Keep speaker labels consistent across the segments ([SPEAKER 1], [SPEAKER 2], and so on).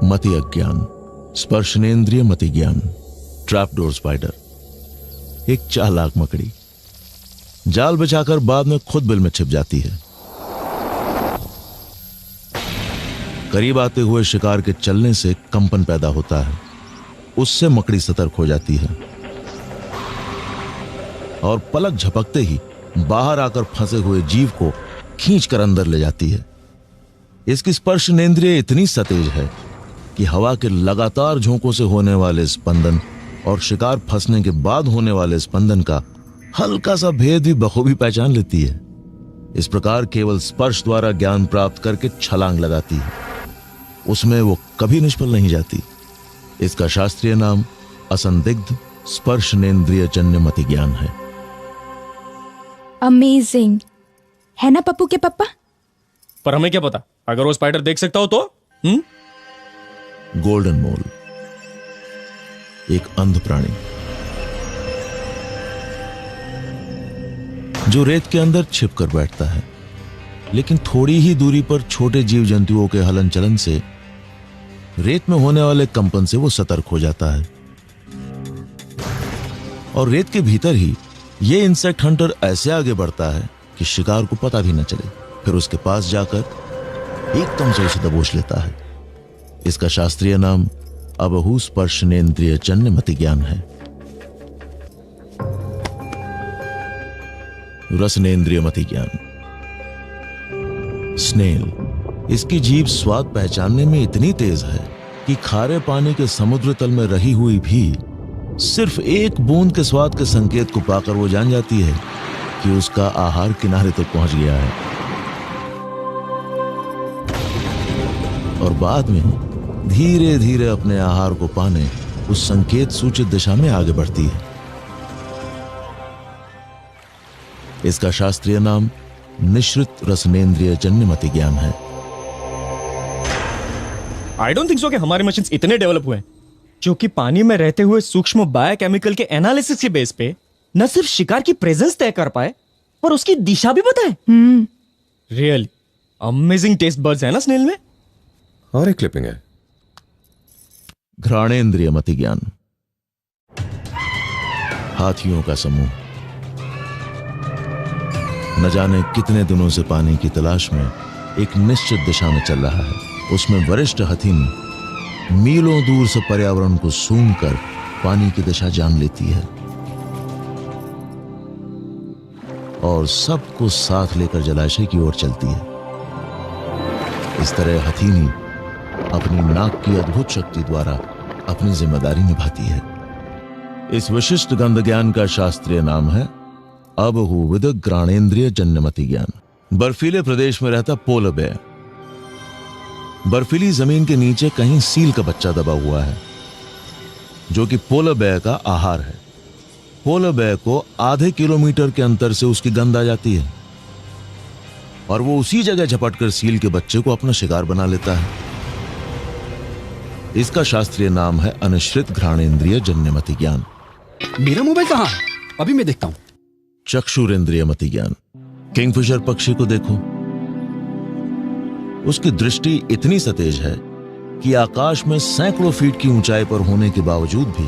[SPEAKER 1] मति अज्ञान, स्पर्शनेन्द्रिय मति ज्ञान, ट्रैपडोर स्पाइडर, एक चालाक मकड़ी, जाल बिछाकर बाद में खुद बिल में छिप जाती है। करीब आते हुए शिकार के चलने से कंपन पैदा होता है, उससे मकड़ी सतर्क हो जाती है और पलक झपकते ही बाहर आकर फंसे हुए जीव को खींचकर अंदर ले जाती है। इसकी स्पर्शनेन्द्रिय इतनी सतेज है कि हवा के लगातार झोंकों से होने वाले स्पंदन और शिकार फंसने के बाद होने वाले स्पंदन का हल्का सा भेद भी बखूबी पहचान लेती है। इस प्रकार केवल स्पर्श द्वारा ज्ञान प्राप्त करके छलांग लगाती है, उसमें वो कभी निष्फल नहीं जाती। इसका शास्त्रीय नाम असंदिग्ध स्पर्शनेन्द्रिय जन्य मति ज्ञान है।
[SPEAKER 2] अमेजिंग है ना पप्पू के पापा?
[SPEAKER 3] पर हमें क्या पता, अगर वो स्पाइडर देख सकता हो तो?
[SPEAKER 1] गोल्डन मोल, एक अंध प्राणी जो रेत के अंदर छिपकर बैठता है, लेकिन थोड़ी ही दूरी पर छोटे जीव जंतुओं के हलन चलन से रेत में होने वाले कंपन से वो सतर्क हो जाता है और रेत के भीतर ही ये इंसेक्ट हंटर ऐसे आगे बढ़ता है कि शिकार को पता भी न चले, फिर उसके पास जाकर एकदम से उसे दबोच लेता है। इसका शास्त्रीय नाम अबहु स्पर्शनेन्द्रिय जन्य मति ज्ञान है। रसनेन्द्रिय मति ज्ञान, स्नेल, इसकी जीभ स्वाद पहचानने में इतनी तेज है कि खारे पानी के समुद्र तल में रही हुई भी सिर्फ एक बूंद के स्वाद के संकेत को पाकर वो जान जाती है कि उसका आहार किनारे तक पहुंच गया है और बाद में धीरे धीरे अपने आहार को पाने उस संकेत सूचित दिशा में आगे बढ़ती है। इसका शास्त्रीय नाम निश्रित रसनेन्द्रिय जन्य मति ज्ञान है।
[SPEAKER 3] आई डोंट थिंक सो कि हमारे मशीन्स इतने डेवलप हुए हैं जो कि पानी में रहते हुए सूक्ष्म बायोकेमिकल के एनालिसिस के बेस पे न सिर्फ शिकार की प्रेजेंस तय कर पाए पर उसकी दिशा भी बताए। रियली अमेजिंग टेस्ट बड्स है ना स्नेल में।
[SPEAKER 4] और एक क्लिपिंग है।
[SPEAKER 1] घ्राणेन्द्रिय मति ज्ञान, हाथियों का समूह न जाने कितने दिनों से पानी की तलाश में एक निश्चित दिशा में चल रहा है। उसमें वरिष्ठ हथिनी मीलों दूर से पर्यावरण को सूंघकर पानी की दिशा जान लेती है और सबको साथ लेकर जलाशय की ओर चलती है। इस तरह हथीनी अपनी नाक की अद्भुत शक्ति द्वारा अपनी जिम्मेदारी निभाती है। इस विशिष्ट गंध ज्ञान का शास्त्रीय नाम है अबहुविद घ्राणेन्द्रिय जन्य मति ज्ञान। बर्फीले प्रदेश में रहता पोलर बेयर, बर्फीली जमीन के नीचे कहीं सील का बच्चा दबा हुआ है जो कि पोलर बेयर का आहार है। पोलर बेयर को आधे किलोमीटर के अंतर से उसकी गंध आ जाती है और वो उसी जगह झपटकर सील के बच्चे को अपना शिकार बना लेता है। इसका शास्त्रीय नाम है अनिश्रित घ्राणेन्द्रिय जन्य मति ज्ञान।
[SPEAKER 5] मेरा मोबाइल कहां है? अभी मैं देखता हूं।
[SPEAKER 1] चक्षुरेन्द्रिय मति ज्ञान, किंगफिशर पक्षी को देखो, उसकी दृष्टि इतनी सतेज है कि आकाश में सैकड़ों फीट की ऊंचाई पर होने के बावजूद भी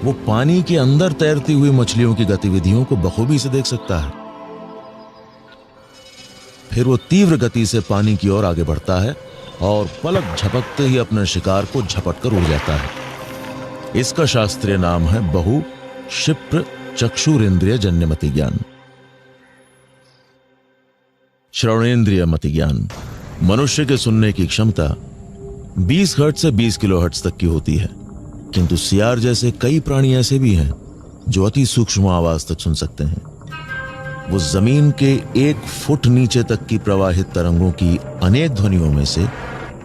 [SPEAKER 1] वो पानी के अंदर तैरती हुई मछलियों की गतिविधियों को बखूबी से देख सकता है। फिर वो तीव्र गति से पानी की ओर आगे बढ़ता है और पलक झपकते ही अपने शिकार को झपटकर उड़ जाता है। इसका शास्त्रीय नाम है बहु क्षिप्र चक्षुरेन्द्रिय जन्य मति ज्ञान। श्रवणेन्द्रिय मति ज्ञान, मनुष्य के सुनने की क्षमता 20 हर्ट्ज से 20 किलोहर्ट्ज तक की होती है, किंतु सियार जैसे कई प्राणी ऐसे भी हैं जो अति सूक्ष्म आवाज तक सुन सकते हैं। वो जमीन के 1 फुट नीचे तक की प्रवाहित तरंगों की अनेक ध्वनियों में से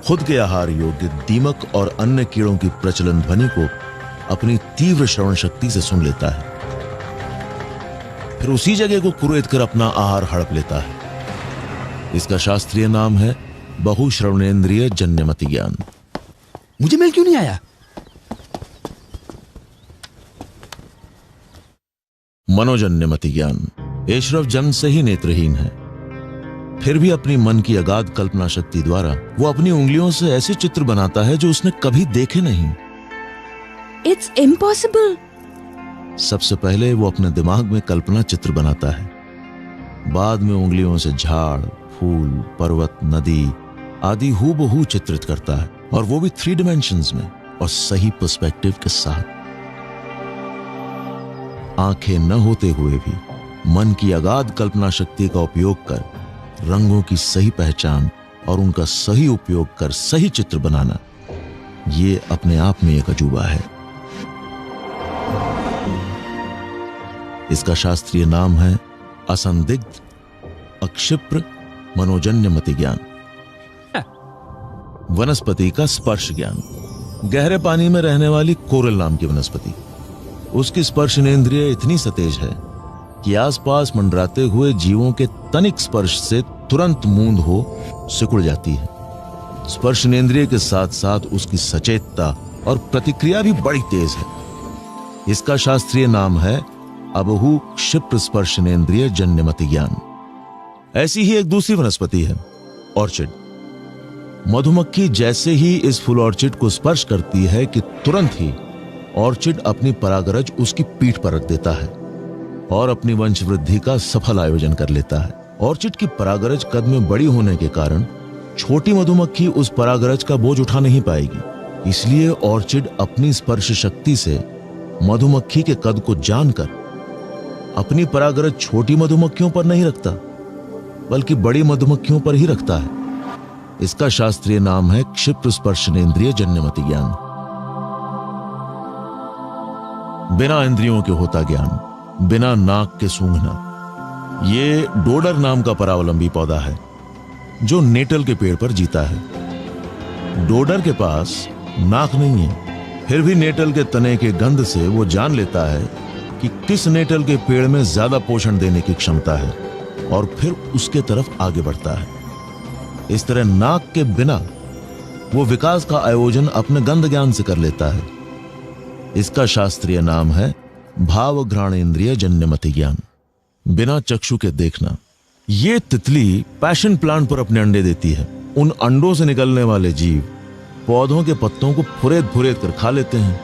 [SPEAKER 1] खुद के आहार योग्य दीमक और अन्य कीड़ों की प्रचलन ध्वनि को अपनी तीव्र श्रवण शक्ति से सुन लेता है, फिर उसी जगह को कुरेद कर अपना आहार हड़प लेता है। इसका शास्त्रीय नाम है बहुश्रवणेन्द्रिय जन्य मति ज्ञान।
[SPEAKER 5] मुझे मेल क्यों नहीं आया?
[SPEAKER 1] मनोजन्य मति ज्ञान, एशरफ जन्म से ही नेत्रहीन है। फिर भी अपनी मन की अगाध कल्पना शक्ति द्वारा वो अपनी उंगलियों से ऐसे चित्र बनाता है जो उसने कभी देखे नहीं।
[SPEAKER 2] It's impossible.
[SPEAKER 1] सबसे पहले वो अपने दिमाग में कल्पना चित्र बनाता है, बाद में उंगलियों से झाड़, फूल, पर्वत, नदी आदि हूबहू चित्रित करता है, और वो भी 3 डायमेंशंस में और सही पर्सपेक्टिव के साथ। आंखें न होते हुए भी मन की अगाध कल्पना शक्ति का उपयोग कर रंगों की सही पहचान और उनका सही उपयोग कर सही चित्र बनाना, ये अपने आप में एक अजूबा है। इसका शास्त्रीय नाम है असंदिग्ध अक्षिप्र मनोजन्य मति ज्ञान। वनस्पति का स्पर्श ज्ञान। गहरे पानी में रहने वाली कोरल नाम की वनस्पति, उसकी स्पर्शनेंद्रिय इतनी सतेज है कि आसपास मंडराते हुए जीवों के तनिक स्पर्श से तुरंत मूंद हो सिकुड़ जाती है। स्पर्शनेंद्रिय के साथ साथ उसकी सचेतता और प्रतिक्रिया भी बड़ी तेज है। इसका शास्त्रीय नाम है अबहु क्षिप्र स्पर्शनेंद्रिय जन्यमति ज्ञान। ऐसी ही एक दूसरी वनस्पति है ऑर्चिड। मधुमक्खी जैसे ही इस फुल ऑर्चिड को स्पर्श करती है कि तुरंत ही ऑर्चिड अपनी परागरज उसकी पीठ पर रख देता है और अपनी वंश वृद्धि का सफल आयोजन कर लेता है। ऑर्चिड की परागरज कद में बड़ी होने के कारण छोटी मधुमक्खी उस परागरज का बोझ उठा नहीं पाएगी, इसलिए ऑर्चिड अपनी स्पर्श शक्ति से मधुमक्खी के कद को जानकर अपनी परागरज छोटी मधुमक्खियों पर नहीं रखता, बल्कि बड़ी मधुमक्खियों पर ही रखता है। इसका शास्त्रीय नाम है क्षिप्र स्पर्शनेंद्रिय जन्यमति ज्ञान। बिना इंद्रियों के होता ज्ञान, बिना नाक के सूंघना। ये डोडर नाम का परावलंबी पौधा है जो नेटल के पेड़ पर जीता है। डोडर के पास नाक नहीं है, फिर भी नेटल के तने के गंध से वो जान लेता है कि किस नेटल के पेड़ में ज्यादा पोषण देने की क्षमता है और फिर उसके तरफ आगे बढ़ता है। इस तरह नाक के बिना वो विकास का आयोजन अपने गंध ज्ञान से कर लेता है। इसका शास्त्रीय नाम है भाव घ्राणेन्द्रिय जन्यमति ज्ञान। बिना चक्षु के देखना। ये तितली पैशन प्लांट पर अपने अंडे देती है। उन अंडों से निकलने वाले जीव पौधों के पत्तों को फुरेद फुरेद कर खा लेते हैं।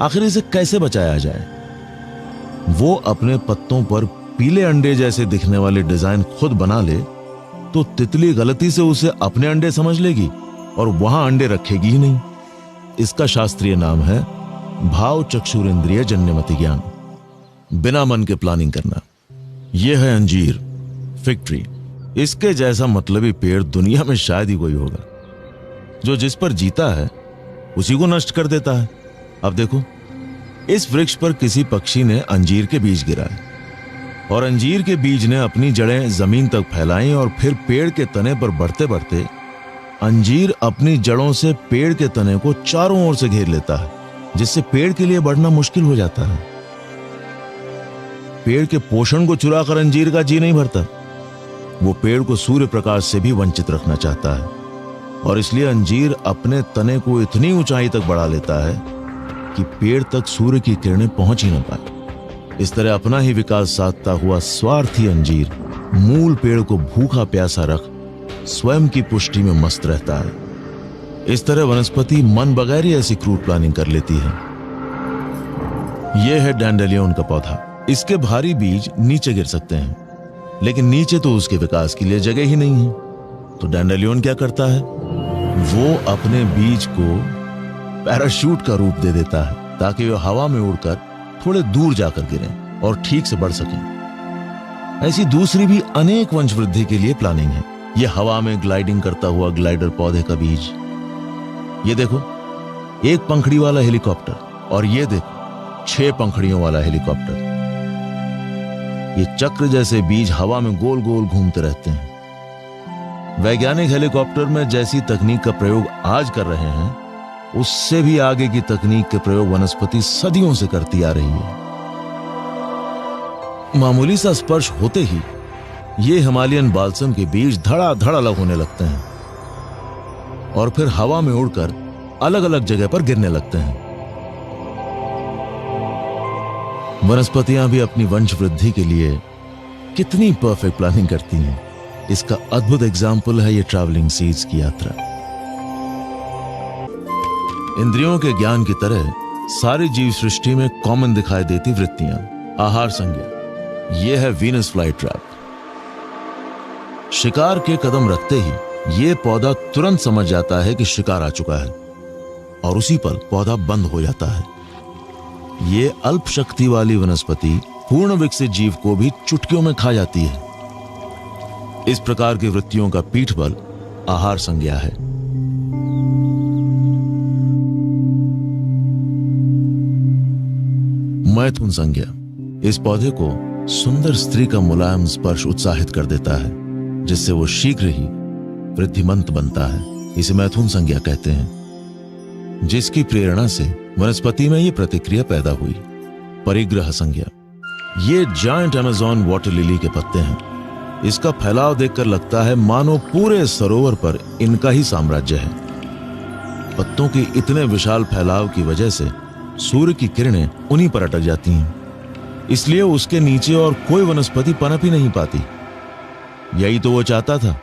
[SPEAKER 1] आखिर इसे कैसे बचाया जाए? वो अपने पत्तों पर पीले अंडे जैसे दिखने वाले डिजाइन खुद बना ले तो तितली गलती से उसे अपने अंडे समझ लेगी और वहां अंडे रखेगी ही नहीं। इसका शास्त्रीय नाम है भाव चक्षुरेंद्रिय जन्यमति ज्ञान। बिना मन के प्लानिंग करना। यह है अंजीर, फिग ट्री। इसके जैसा मतलबी पेड़ दुनिया में शायद ही कोई होगा। जो जिस पर जीता है उसी को नष्ट कर देता है। अब देखो, इस वृक्ष पर किसी पक्षी ने अंजीर के बीज गिराए और अंजीर के बीज ने अपनी जड़ें जमीन तक फैलाई और फिर पेड़ के तने पर बढ़ते बढ़ते अंजीर अपनी जड़ों से पेड़ के तने को चारों ओर से घेर लेता है, जिससे पेड़ के लिए बढ़ना मुश्किल हो जाता है। पेड़ के पोषण को चुराकर अंजीर का जी नहीं भरता। वो पेड़ को सूर्य प्रकाश से भी वंचित रखना चाहता है और इसलिए अंजीर अपने तने को इतनी ऊंचाई तक बढ़ा लेता है कि पेड़ तक सूर्य की किरणें पहुंच ही न पाए। इस तरह अपना ही विकास साधता हुआ स्वार्थी अंजीर मूल पेड़ को भूखा प्यासा रख स्वयं की पुष्टि में मस्त रहता है। इस तरह वनस्पति मन बगैर ही ऐसी क्रूर प्लानिंग कर लेती है। यह है डैंडेलियन का पौधा। इसके भारी बीज नीचे गिर सकते हैं, लेकिन नीचे तो उसके विकास के लिए जगह ही नहीं है। तो डैंडेलियन क्या करता है? वो अपने बीज को पैराशूट का रूप दे देता है ताकि वे हवा में उड़कर थोड़े दूर जाकर गिरें और ठीक से बढ़ सकें। ऐसी दूसरी भी अनेक वंशवृद्धि के लिए प्लानिंग है। यह हवा में ग्लाइडिंग करता हुआ ग्लाइडर पौधे का बीज। ये देखो, एक पंखड़ी वाला हेलीकॉप्टर, और ये देखो 6 पंखड़ियों वाला हेलीकॉप्टर। ये चक्र जैसे बीज हवा में गोल गोल घूमते रहते हैं। वैज्ञानिक हेलीकॉप्टर में जैसी तकनीक का प्रयोग आज कर रहे हैं, उससे भी आगे की तकनीक के प्रयोग वनस्पति सदियों से करती आ रही है। मामूली सा स्पर्श होते ही ये हिमालयन बाल्सम के बीज धड़ाधड़ अलग होने लगते हैं और फिर हवा में उड़कर अलग अलग जगह पर गिरने लगते हैं। वनस्पतियां भी अपनी वंश वृद्धि के लिए कितनी परफेक्ट प्लानिंग करती हैं। इसका अद्भुत एग्जाम्पल है ये ट्रैवलिंग सीड्स की यात्रा। इंद्रियों के ज्ञान की तरह सारी जीव सृष्टि में कॉमन दिखाई देती वृत्तियां, आहार संज्ञा, यह है वीनस फ्लाई ट्रैप। शिकार के कदम रखते ही यह पौधा तुरंत समझ जाता है कि शिकार आ चुका है और उसी पल पौधा बंद हो जाता है। ये अल्प शक्ति वाली वनस्पति पूर्ण विकसित जीव को भी चुटकियों में खा जाती है। इस प्रकार की वृत्तियों का पीठ बल आहार संज्ञा है। मैथुन संज्ञा इस पौधे को सुंदर स्त्री का मुलायम स्पर्श उत्साहित कर देता है, जिससे वो शीघ्र ही वृद्धिमंत बनता है। इसे मैथुन संज्ञा कहते हैं, जिसकी प्रेरणा से वनस्पति में ये प्रतिक्रिया पैदा हुई। परिग्रह संज्ञा ये जायंट अमेज़न वाटर लिली के पत्ते हैं। इसका फैलाव देखकर लगता है मानो पूरे सरोवर पर इनका ही साम्राज्य है। पत्तों की इतने विशाल फैलाव की वजह से सूर्य की किरणें उन्हीं पर अटक जाती हैं, इसलिए उसके नीचे और कोई वनस्पति पनप ही नहीं पाती। यही तो वो चाहता था।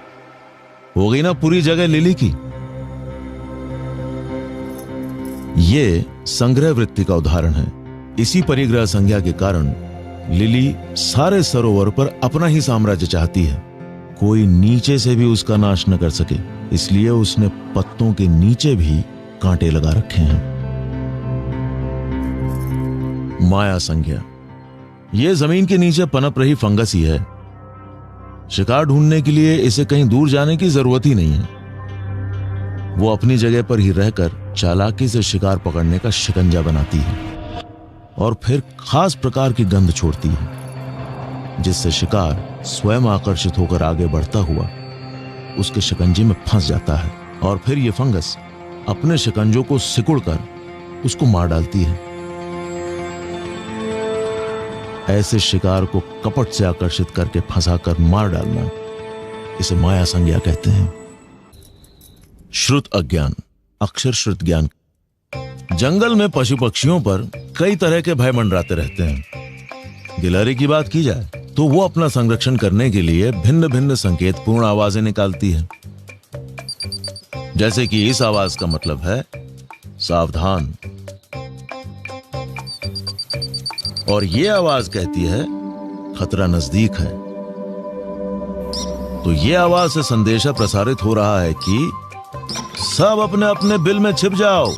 [SPEAKER 1] हो गई ना पूरी जगह लिली की। ये संग्रह वृत्ति का उदाहरण है। इसी परिग्रह संज्ञा के कारण लिली सारे सरोवर पर अपना ही साम्राज्य चाहती है, कोई नीचे से भी उसका नाश न कर सके। इसलिए उसने पत्तों के नीचे भी कांटे लगा रखे हैं। माया संज्ञा यह जमीन के नीचे पनप रही फंगस ही है। शिकार ढूंढने के लिए इसे कहीं दूर जाने की जरूरत ही नहीं है। वो अपनी जगह पर ही रहकर चालाकी से शिकार पकड़ने का शिकंजा बनाती है और फिर खास प्रकार की गंध छोड़ती है, जिससे शिकार स्वयं आकर्षित होकर आगे बढ़ता हुआ उसके शिकंजे में फंस जाता है और फिर ये फंगस अपने शिकंजों को सिकुड़कर उसको मार डालती है। ऐसे शिकार को कपट से आकर्षित करके फंसाकर मार डालना, इसे माया संज्ञा कहते हैं। श्रुत अज्ञान अक्षर श्रुत ज्ञान। जंगल में पशु पक्षियों पर कई तरह के भय मंडराते रहते हैं। गिलहरी की बात की जाए तो वो अपना संरक्षण करने के लिए भिन्न भिन्न संकेतपूर्ण आवाजें निकालती है। जैसे कि इस आवाज का मतलब है सावधान, और ये आवाज कहती है खतरा नजदीक है। तो ये आवाज से संदेशा प्रसारित हो रहा है कि सब अपने अपने बिल में छिप जाओ।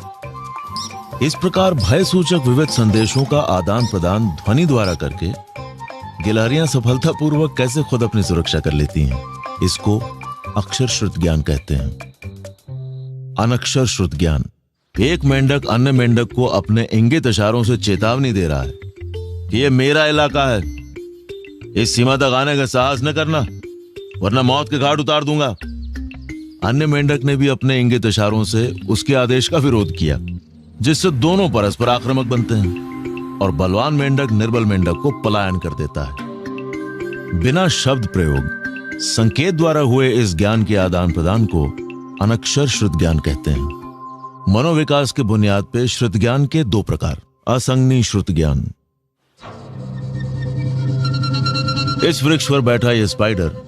[SPEAKER 1] इस प्रकार भय सूचक विविध संदेशों का आदान प्रदान ध्वनि द्वारा करके गिलहरियां सफलतापूर्वक कैसे खुद अपनी सुरक्षा कर लेती हैं, इसको अक्षर श्रुत ज्ञान कहते हैं। अनक्षर श्रुत ज्ञान एक मेंढक अन्य मेंढक को अपने इंगित इशारों से चेतावनी दे रहा है कि यह मेरा इलाका है, इस सीमा तक आने का साहस न करना वरना मौत के घाट उतार दूंगा। अन्य मेंढक ने भी अपने इंगित इशारों से उसके आदेश का विरोध किया, जिससे दोनों परस्पर आक्रामक बनते हैं और बलवान मेंढक निर्बल मेंढक को पलायन कर देता है। बिना शब्द प्रयोग संकेत द्वारा हुए इस ज्ञान के आदान प्रदान को अनक्षर श्रुत ज्ञान कहते हैं। मनोविकास के बुनियाद पे श्रुत ज्ञान के दो प्रकार। असंज्ञी श्रुत ज्ञान। इस वृक्ष पर बैठा यह स्पाइडर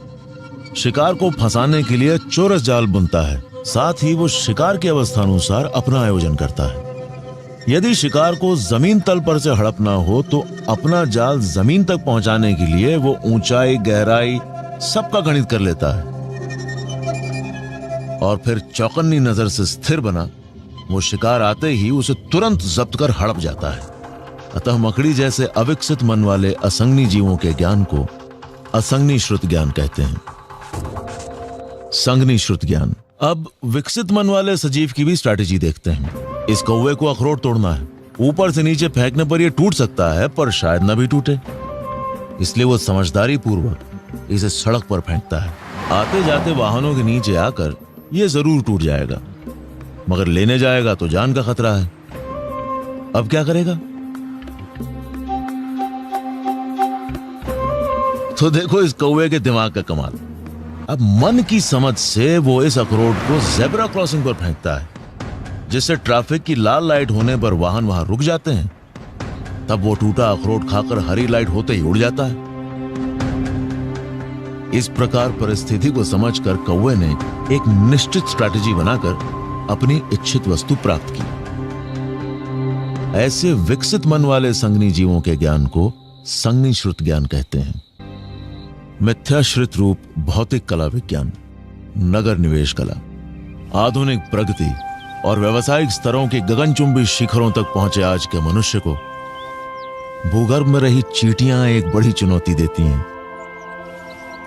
[SPEAKER 1] शिकार को फंसाने के लिए चोरस जाल बुनता है, साथ ही वो शिकार के अवस्थानुसार अपना आयोजन करता है। यदि शिकार को जमीन तल पर से हड़पना हो तो अपना जाल जमीन तक पहुंचाने के लिए वो ऊंचाई गहराई सबका गणित कर लेता है और फिर चौकन्नी नजर से स्थिर बना वो शिकार आते ही उसे तुरंत जब्त कर हड़प जाता है। अतः मकड़ी जैसे अविकसित मन वाले असंज्ञी जीवों के ज्ञान को असंज्ञी श्रुत ज्ञान कहते हैं। संज्ञी श्रुत ज्ञान। अब विकसित मन वाले सजीव की भी स्ट्रैटेजी देखते हैं। इस कौवे को अखरोट तोड़ना है, ऊपर से नीचे फेंकने पर यह टूट सकता है पर शायद न भी टूटे, इसलिए वो समझदारी पूर्वक इसे सड़क पर फेंकता है। आते जाते वाहनों के नीचे आकर यह जरूर टूट जाएगा, मगर लेने जाएगा तो जान का खतरा है। अब क्या करेगा? तो देखो इस कौवे के दिमाग का कमाल। अब मन की समझ से वो इस अखरोट को जेब्रा क्रॉसिंग पर फेंकता है, जिससे ट्रैफिक की लाल लाइट होने पर वाहन वहां रुक जाते हैं। तब वो टूटा अखरोट खाकर हरी लाइट होते ही उड़ जाता है। इस प्रकार परिस्थिति को समझकर कौवे ने एक निश्चित स्ट्रैटेजी बनाकर अपनी इच्छित वस्तु प्राप्त की। ऐसे विकसित मन वाले संगनी जीवों के ज्ञान को संगनी श्रुत ज्ञान कहते हैं। मिथ्याश्रित रूप भौतिक कला विज्ञान, नगर निवेश कला, आधुनिक प्रगति और व्यवसायिक स्तरों के गगनचुंबी शिखरों तक पहुंचे आज के मनुष्य को भूगर्भ में रही चींटियां एक बड़ी चुनौती देती हैं।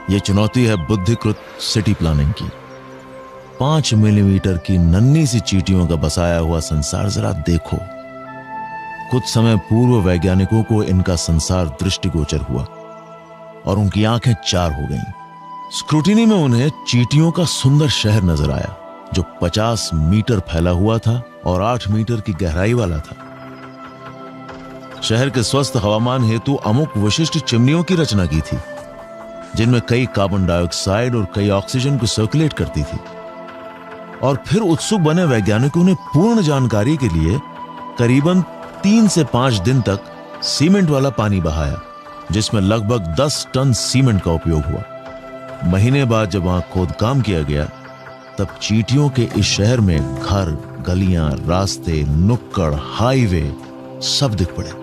[SPEAKER 1] यह चुनौती है बुद्धिकृत सिटी प्लानिंग की। 5 मिलीमीटर की नन्ही सी चींटियों का बसाया हुआ संसार जरा देखो। कुछ समय पूर्व वैज्ञानिकों को इनका संसार दृष्टिगोचर हुआ और उनकी आंखें चार हो गईं। स्क्रूटिनी में उन्हें चींटियों का सुंदर शहर नजर आया जो 50 मीटर फैला हुआ था और 8 मीटर की गहराई वाला था। शहर के स्वस्थ हवामान हेतु अमुक विशिष्ट चिमनियों की रचना की थी जिनमें कई कार्बन डाइऑक्साइड और कई ऑक्सीजन को सर्कुलेट करती थी। और फिर उत्सुक बने वैज्ञानिकों ने पूर्ण जानकारी के लिए करीबन 3 से 5 दिन तक सीमेंट वाला पानी बहाया जिसमें लगभग 10 टन सीमेंट का उपयोग हुआ। महीने बाद जब वहां खोदकाम किया गया तब चींटियों के इस शहर में घर, गलियां, रास्ते, नुक्कड़, हाईवे सब दिख पड़े।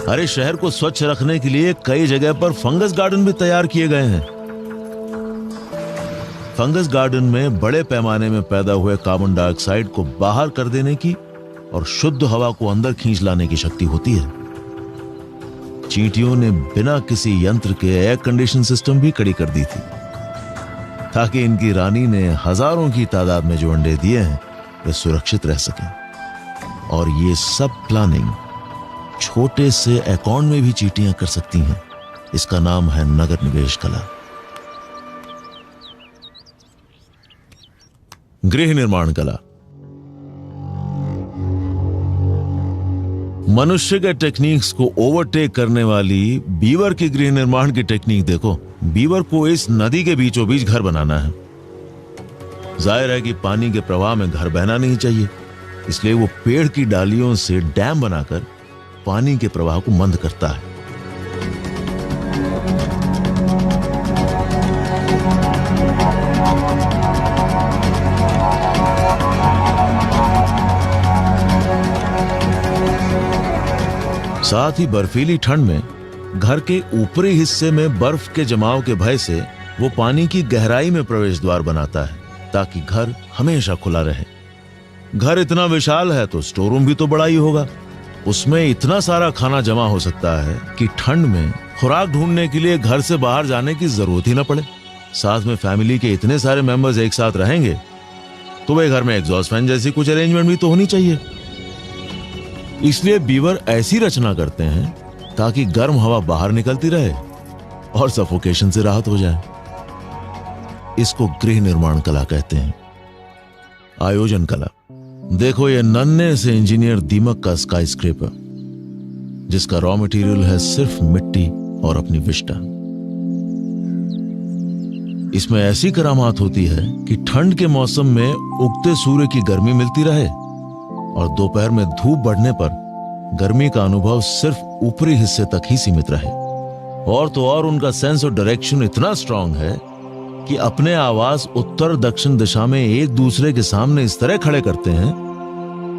[SPEAKER 1] अरे शहर को स्वच्छ रखने के लिए कई जगह पर फंगस गार्डन भी तैयार किए गए हैं। फंगस गार्डन में बड़े पैमाने में पैदा हुए कार्बन डाइऑक्साइड को बाहर कर देने की और शुद्ध हवा को अंदर खींच लाने की शक्ति होती है। चींटियों ने बिना किसी यंत्र के एयर कंडीशन सिस्टम भी खड़ी कर दी थी ताकि इनकी रानी ने हजारों की तादाद में जो अंडे दिए हैं वे सुरक्षित रह सकें। और ये सब प्लानिंग छोटे से अकाउंट में भी चींटियां कर सकती हैं। इसका नाम है नगर निवेश कला। गृह निर्माण कला। मनुष्य के टेक्निक्स को ओवरटेक करने वाली बीवर की गृह निर्माण की टेक्निक देखो। बीवर को इस नदी के बीचों बीच घर बनाना है। जाहिर है कि पानी के प्रवाह में घर बहना नहीं चाहिए, इसलिए वो पेड़ की डालियों से डैम बनाकर पानी के प्रवाह को मंद करता है। साथ ही बर्फीली ठंड में घर के ऊपरी हिस्से में बर्फ के जमाव के भय से वो पानी की गहराई में प्रवेश द्वार बनाता है ताकि घर हमेशा खुला रहे। घर इतना विशाल है तो स्टोर रूम भी तो बड़ा ही होगा। उसमें इतना सारा खाना जमा हो सकता है कि ठंड में खुराक ढूंढने के लिए घर से बाहर जाने की जरूरत ही ना पड़े। साथ में फैमिली के इतने सारे मेंबर्स एक साथ रहेंगे तो वे घर में एग्जॉस्ट फैन जैसी कुछ अरेंजमेंट भी तो होनी चाहिए। इसलिए बीवर ऐसी रचना करते हैं ताकि गर्म हवा बाहर निकलती रहे और सफोकेशन से राहत हो जाए। इसको गृह निर्माण कला कहते हैं। आयोजन कला। देखो ये नन्हे से इंजीनियर दीमक का स्काई स्क्रेपर जिसका रॉ मटेरियल है सिर्फ मिट्टी और अपनी विष्टा। इसमें ऐसी करामात होती है कि ठंड के मौसम में उगते सूर्य की गर्मी मिलती रहे और दोपहर में धूप बढ़ने पर गर्मी का अनुभव सिर्फ ऊपरी हिस्से तक ही सीमित रहे। और तो और उनका सेंस ऑफ डायरेक्शन इतना स्ट्रांग है कि अपने आवास उत्तर दक्षिण दिशा में एक दूसरे के सामने इस तरह खड़े करते हैं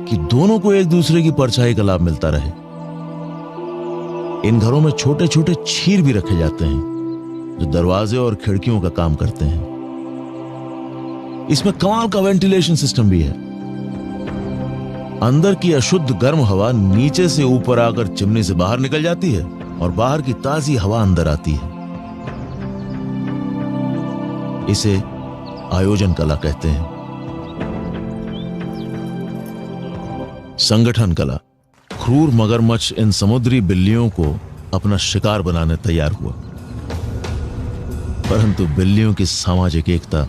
[SPEAKER 1] कि दोनों को एक दूसरे की परछाई का लाभ मिलता रहे। इन घरों में छोटे छोटे छीर भी रखे जाते हैं जो दरवाजे और खिड़कियों का काम करते हैं। इसमें कमाल का वेंटिलेशन सिस्टम भी है। अंदर की अशुद्ध गर्म हवा नीचे से ऊपर आकर चिमनी से बाहर निकल जाती है और बाहर की ताजी हवा अंदर आती है। इसे आयोजन कला कहते हैं। संगठन कला। क्रूर मगरमच्छ इन समुद्री बिल्लियों को अपना शिकार बनाने तैयार हुआ, परंतु बिल्लियों की सामाजिक एकता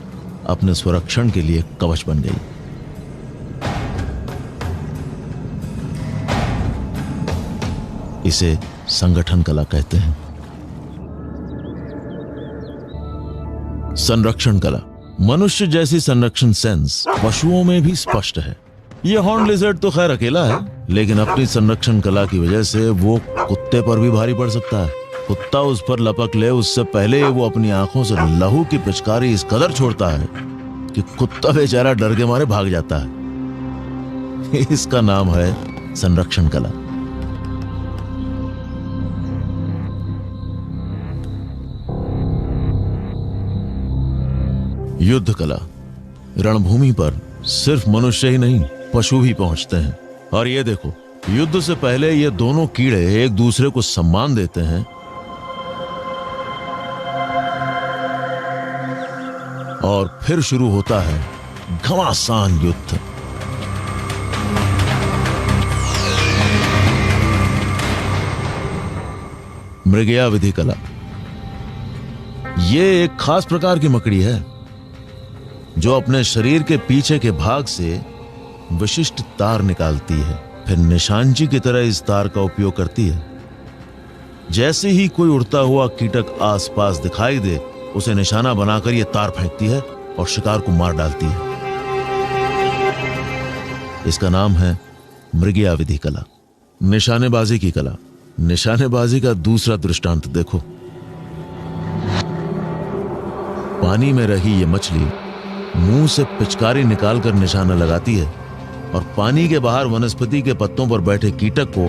[SPEAKER 1] अपने स्वरक्षण के लिए कवच बन गई। इसे संगठन कला कहते हैं। संरक्षण कला। मनुष्य जैसी संरक्षण सेंस पशुओं में भी स्पष्ट है। यह हॉर्न लिजर्ड तो खैर अकेला है, लेकिन अपनी संरक्षण कला की वजह से वो कुत्ते पर भी भारी पड़ सकता है। कुत्ता उस पर लपक ले उससे पहले वो अपनी आंखों से लहू की पिचकारी इस कदर छोड़ता है कि कुत्ता बेचारा डर के मारे भाग जाता है। इसका नाम है संरक्षण कला। युद्ध कला। रणभूमि पर सिर्फ मनुष्य ही नहीं, पशु भी पहुंचते हैं। और ये देखो, युद्ध से पहले ये दोनों कीड़े एक दूसरे को सम्मान देते हैं और फिर शुरू होता है घमासान युद्ध। मृगया विधि कला। ये एक खास प्रकार की मकड़ी है जो अपने शरीर के पीछे के भाग से विशिष्ट तार निकालती है, फिर निशानची की तरह इस तार का उपयोग करती है। जैसे ही कोई उड़ता हुआ कीटक आसपास दिखाई दे, उसे निशाना बनाकर यह तार फेंकती है और शिकार को मार डालती है। इसका नाम है मृगया विधि कला। निशानेबाजी की कला। निशानेबाजी का दूसरा दृष्टांत देखो। पानी में रही ये मछली मुंह से पिचकारी निकालकर निशाना लगाती है और पानी के बाहर वनस्पति के पत्तों पर बैठे कीटक को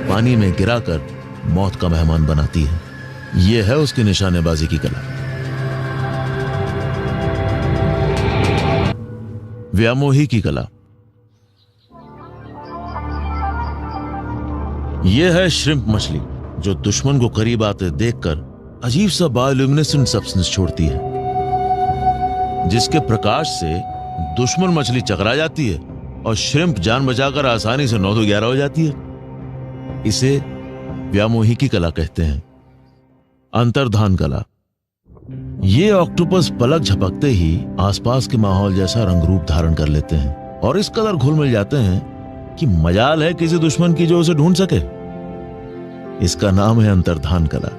[SPEAKER 1] पानी में गिराकर मौत का मेहमान बनाती है। यह है उसकी निशानेबाजी की कला। व्यामोही की कला। यह है श्रिम्प मछली जो दुश्मन को करीब आते देखकर अजीब सा बायोल्यूमिनेसेंट सब्सटेंस छोड़ती है, जिसके प्रकाश से दुश्मन मछली चकरा जाती है और श्रिम्प जान बचाकर आसानी से 9-11 हो जाती है। इसे व्यामोही की कला कहते हैं। अंतर्धान कला। ये ऑक्टोपस पलक झपकते ही आसपास के माहौल जैसा रंग रूप धारण कर लेते हैं और इस कदर घुल मिल जाते हैं कि मजाल है किसी दुश्मन की जो उसे ढूंढ सके। इसका नाम है अंतर्धान कला।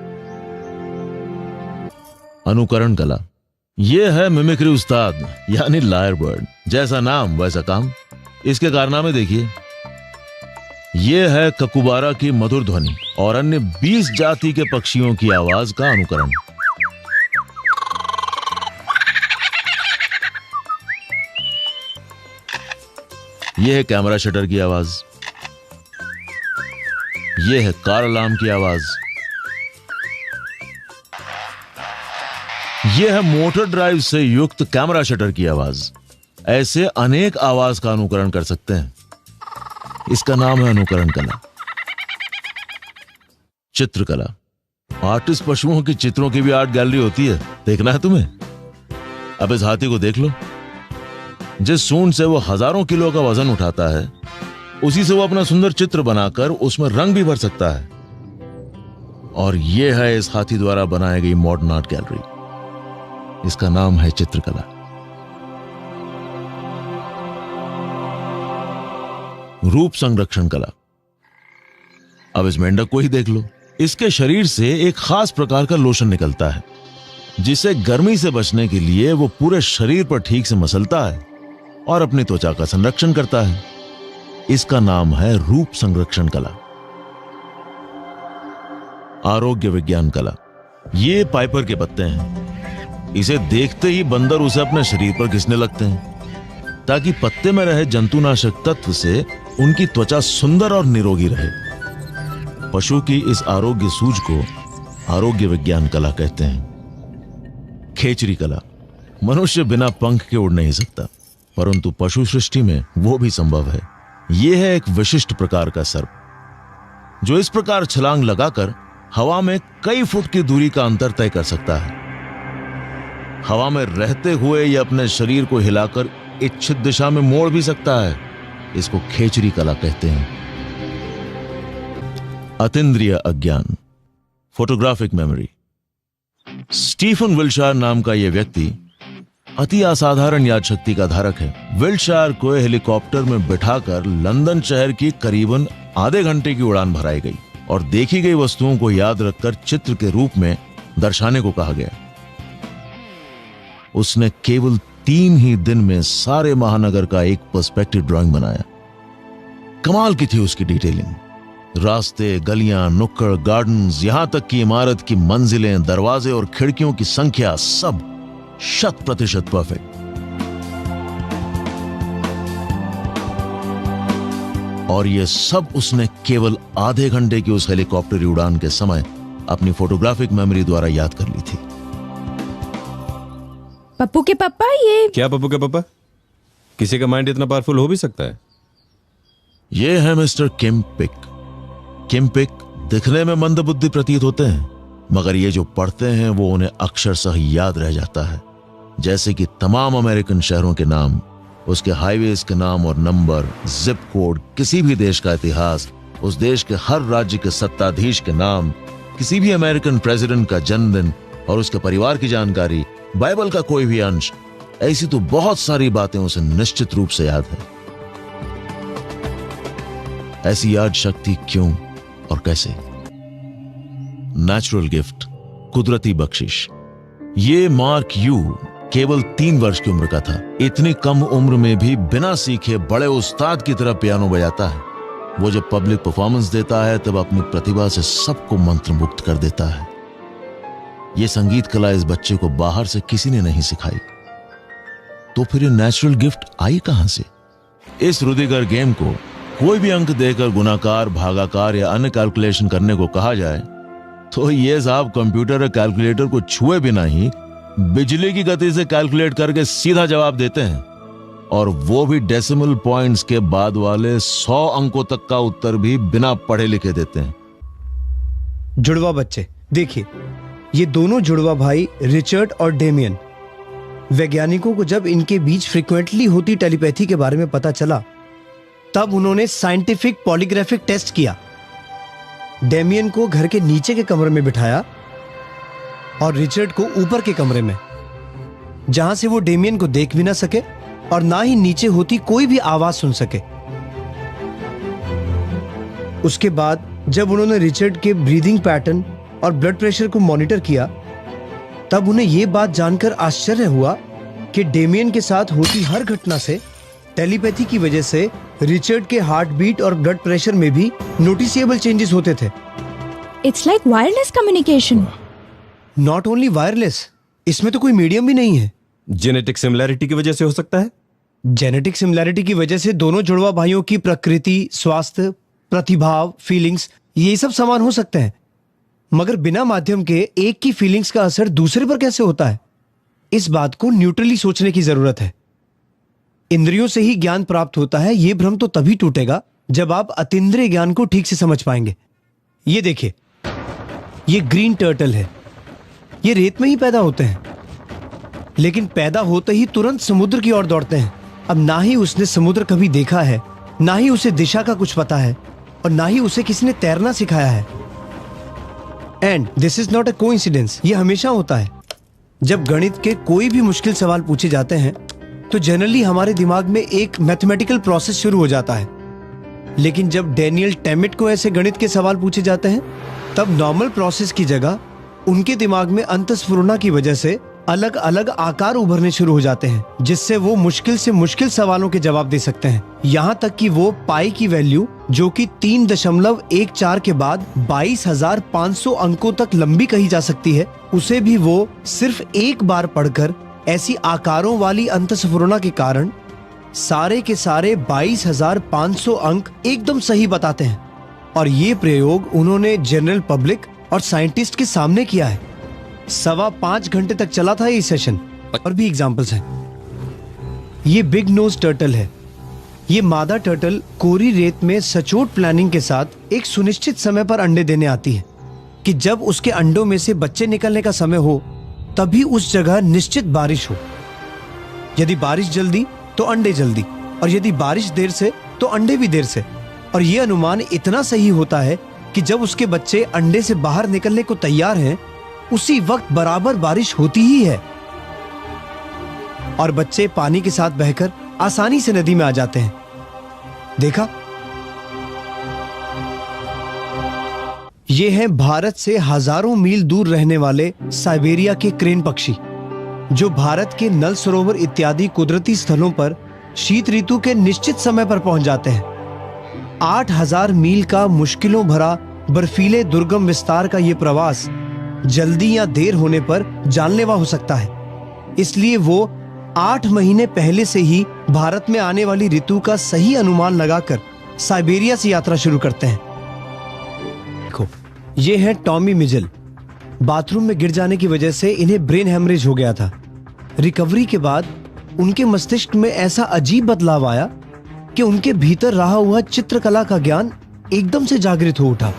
[SPEAKER 1] अनुकरण कला। यह है मिमिक्री उस्ताद यानी लायर बर्ड। जैसा नाम वैसा काम। इसके कारनामे देखिए। यह है ककुबारा की मधुर ध्वनि और अन्य 20 जाति के पक्षियों की आवाज का अनुकरण। यह है कैमरा शटर की आवाज। यह है कार अलार्म की आवाज। यह है मोटर ड्राइव से युक्त कैमरा शटर की आवाज। ऐसे अनेक आवाज का अनुकरण कर सकते हैं। इसका नाम है अनुकरण कला। चित्रकला। आर्टिस्ट पशुओं की चित्रों की भी आर्ट गैलरी होती है, देखना है तुम्हें? अब इस हाथी को देख लो। जिस सूंड से वो हजारों किलो का वजन उठाता है, उसी से वो अपना सुंदर चित्र बनाकर उसमें रंग भी भर सकता है। और यह है इस हाथी द्वारा बनाई गई मॉडर्न आर्ट गैलरी। इसका नाम है चित्रकला। रूप संरक्षण कला। अब इस मेंढक को ही देख लो। इसके शरीर से एक खास प्रकार का लोशन निकलता है, जिसे गर्मी से बचने के लिए वो पूरे शरीर पर ठीक से मसलता है और अपनी त्वचा का संरक्षण करता है। इसका नाम है रूप संरक्षण कला। आरोग्य विज्ञान कला। ये पाइपर के पत्ते हैं। इसे देखते ही बंदर उसे अपने शरीर पर घिसने लगते हैं ताकि पत्ते में रहे जंतुनाशक तत्व से उनकी त्वचा सुंदर और निरोगी रहे। पशु की इस आरोग्य सूझ को आरोग्य विज्ञान कला कहते हैं। खेचरी कला। मनुष्य बिना पंख के उड़ नहीं सकता, परंतु पशु सृष्टि में वो भी संभव है। यह है एक विशिष्ट प्रकार का सर्प जो इस प्रकार छलांग लगाकर हवा में कई फुट की दूरी का अंतर तय कर सकता है। हवा में रहते हुए यह अपने शरीर को हिलाकर इच्छित दिशा में मोड़ भी सकता है। इसको खेचरी कला कहते हैं। अतीन्द्रिय अज्ञान। Photographic memory. स्टीफन विल्शायर नाम का यह व्यक्ति अति असाधारण याद शक्ति का धारक है। विल्शायर को हेलीकॉप्टर में बिठाकर लंदन शहर की करीबन आधे घंटे की उड़ान भराई गई और देखी गई वस्तुओं को याद रखकर चित्र के रूप में दर्शाने को कहा गया। उसने केवल 3 ही दिन में सारे महानगर का एक पर्सपेक्टिव ड्राइंग बनाया। कमाल की थी उसकी डिटेलिंग। रास्ते, गलियां, नुक्कड़, गार्डन्स, यहां तक कि इमारत की मंजिलें, दरवाजे और खिड़कियों की संख्या सब 100% परफेक्ट। और ये सब उसने केवल आधे घंटे की उस हेलीकॉप्टर उड़ान के समय अपनी फोटोग्राफिक मेमोरी द्वारा याद कर ली थी।
[SPEAKER 2] पप्पू के पापा, ये
[SPEAKER 4] क्या पप्पू के पापा? किसी का माइंड इतना पावरफुल हो भी सकता है?
[SPEAKER 1] ये है मिस्टर किम पिक। किम पिक दिखने में मंदबुद्धि प्रतीत होते हैं, मगर ये जो पढ़ते हैं वो उन्हें अक्षरशः याद रह जाता है। जैसे कि तमाम अमेरिकन शहरों के नाम, उसके हाईवेज के नाम और नंबर, जिप कोड, किसी भी देश का इतिहास, उस देश के हर राज्य के सत्ताधीश के नाम, किसी भी अमेरिकन प्रेसिडेंट का जन्मदिन और उसके परिवार की जानकारी, बाइबल का कोई भी अंश, ऐसी तो बहुत सारी बातें उसे निश्चित रूप से याद है। ऐसी याद शक्ति क्यों और कैसे? नेचुरल गिफ्ट, कुदरती बख्शिश। ये मार्क यू केवल 3 वर्ष की उम्र का था। इतनी कम उम्र में भी बिना सीखे बड़े उस्ताद की तरह पियानो बजाता है। वो जब पब्लिक परफॉर्मेंस देता है तब अपनी प्रतिभा से सबको मंत्रमुग्ध कर देता है। ये संगीत कला इस बच्चे को बाहर से किसी ने नहीं सिखाई, तो फिर ये नेचुरल गिफ्ट आई कहां से? इस रुदिगर गेम को कोई भी अंक देकर गुणाकार, भागाकार या अन्य कैलकुलेशन करने को कहा जाए तो ये साहब कंप्यूटर और कैलकुलेटर को छुए बिना ही बिजली की गति से कैलकुलेट करके सीधा जवाब देते हैं, और वो भी डेसिमल पॉइंट्स के बाद वाले 100 अंकों तक का उत्तर भी बिना पढ़े लिखे देते हैं।
[SPEAKER 6] जुड़वा बच्चे देखिए, ये दोनों जुड़वा भाई रिचर्ड और डेमियन। वैज्ञानिकों को जब इनके बीच फ्रीक्वेंटली होती टेलीपैथी के बारे में पता चला, तब उन्होंने साइंटिफिक पॉलीग्राफिक टेस्ट किया। डेमियन को घर के नीचे के कमरे में बिठाया और रिचर्ड को ऊपर के कमरे में, जहां से वो डेमियन को देख भी ना सके और ना ही नीचे होती कोई भी आवाज सुन सके। उसके बाद जब उन्होंने रिचर्ड के ब्रीदिंग पैटर्न और ब्लड प्रेशर को मॉनिटर किया, तब उन्हें यह बात जानकर आश्चर्य हुआ कि डेमियन के साथ होती हर घटना से टेलीपैथी की वजह से रिचर्ड के हार्ट बीट और ब्लड प्रेशर में भी नोटिसेबल चेंजेस होते थे।
[SPEAKER 2] It's like wireless communication.
[SPEAKER 6] Not only wireless, इसमें तो कोई मीडियम भी नहीं है।
[SPEAKER 4] जेनेटिक सिमिलैरिटी की वजह से हो सकता है।
[SPEAKER 6] जेनेटिक सिमिलैरिटी की वजह से दोनों जुड़वा भाइयों की प्रकृति, स्वास्थ्य, प्रतिभाव, फीलिंग्स ये सब समान हो सकते हैं, मगर बिना माध्यम के एक की फीलिंग्स का असर दूसरे पर कैसे होता है, इस बात को न्यूट्रली सोचने की जरूरत है। इंद्रियों से ही ज्ञान प्राप्त होता है, यह भ्रम तो तभी टूटेगा जब आप अतीन्द्रिय ज्ञान को ठीक से समझ पाएंगे। ये देखिए, ये ग्रीन टर्टल है। ये रेत में ही पैदा होते हैं, लेकिन पैदा होते ही तुरंत समुद्र की ओर दौड़ते हैं। अब ना ही उसने समुद्र कभी देखा है, ना ही उसे दिशा का कुछ पता है, और ना ही उसे किसी ने तैरना सिखाया है। And this is not a coincidence. ये हमेशा होता है। जब गणित के कोई भी मुश्किल सवाल पूछे जाते हैं तो जनरली हमारे दिमाग में एक मैथमेटिकल प्रोसेस शुरू हो जाता है, लेकिन जब डेनियल टेमिट को ऐसे गणित के सवाल पूछे जाते हैं, तब नॉर्मल प्रोसेस की जगह उनके दिमाग में अंतःस्फुरणा की वजह से अलग अलग आकार उभरने शुरू हो जाते हैं, जिससे वो मुश्किल से मुश्किल सवालों के जवाब दे सकते हैं। यहाँ तक कि वो पाई की वैल्यू, जो कि 3.14 के बाद 22,500 अंकों तक लंबी कही जा सकती है, उसे भी वो सिर्फ एक बार पढ़कर ऐसी आकारों वाली अंतःस्फुरणा के कारण सारे के सारे 22,500 अंक एकदम सही बताते हैं। और ये प्रयोग उन्होंने जनरल पब्लिक और साइंटिस्ट के सामने किया है। 5.25 घंटे तक चला था ये सेशन। और भी एग्जांपल्स हैं। ये बिग नोज टर्टल है। ये मादा टर्टल कोरी रेत में सचोट प्लानिंग के साथ एक सुनिश्चित समय पर अंडे देने आती है कि जब उसके अंडों में से बच्चे निकलने का समय हो, तभी उस जगह निश्चित बारिश हो। यदि बारिश जल्दी तो अंडे जल्दी, और यदि बारिश देर से तो अंडे भी देर से। और यह अनुमान इतना सही होता है कि जब उसके बच्चे अंडे से बाहर निकलने को तैयार हैं, उसी वक्त बराबर बारिश होती ही है और बच्चे पानी के साथ बहकर आसानी से नदी में आ जाते हैं। देखा? ये हैं भारत से हजारों मील दूर रहने वाले साइबेरिया के क्रेन पक्षी, जो भारत के नल सरोवर इत्यादि कुदरती स्थलों पर शीत ऋतु के निश्चित समय पर पहुंच जाते हैं। 8,000 मील का मुश्किलों भरा बर्फीले दुर्गम विस्तार का ये प्रवास जल्दी या देर होने पर जानलेवा हो सकता है। इसलिए वो 8 महीने पहले से ही भारत में आने वाली ऋतु का सही अनुमान लगाकर साइबेरिया से यात्रा शुरू करते हैं। देखो, ये है टॉमी मिजेल। बाथरूम में गिर जाने की वजह से इन्हें ब्रेन हेमरेज हो गया था। रिकवरी के बाद उनके मस्तिष्क में ऐसा अजीब बदलाव आया कि उनके भीतर रहा हुआ चित्रकला का ज्ञान एकदम से जागृत हो उठा।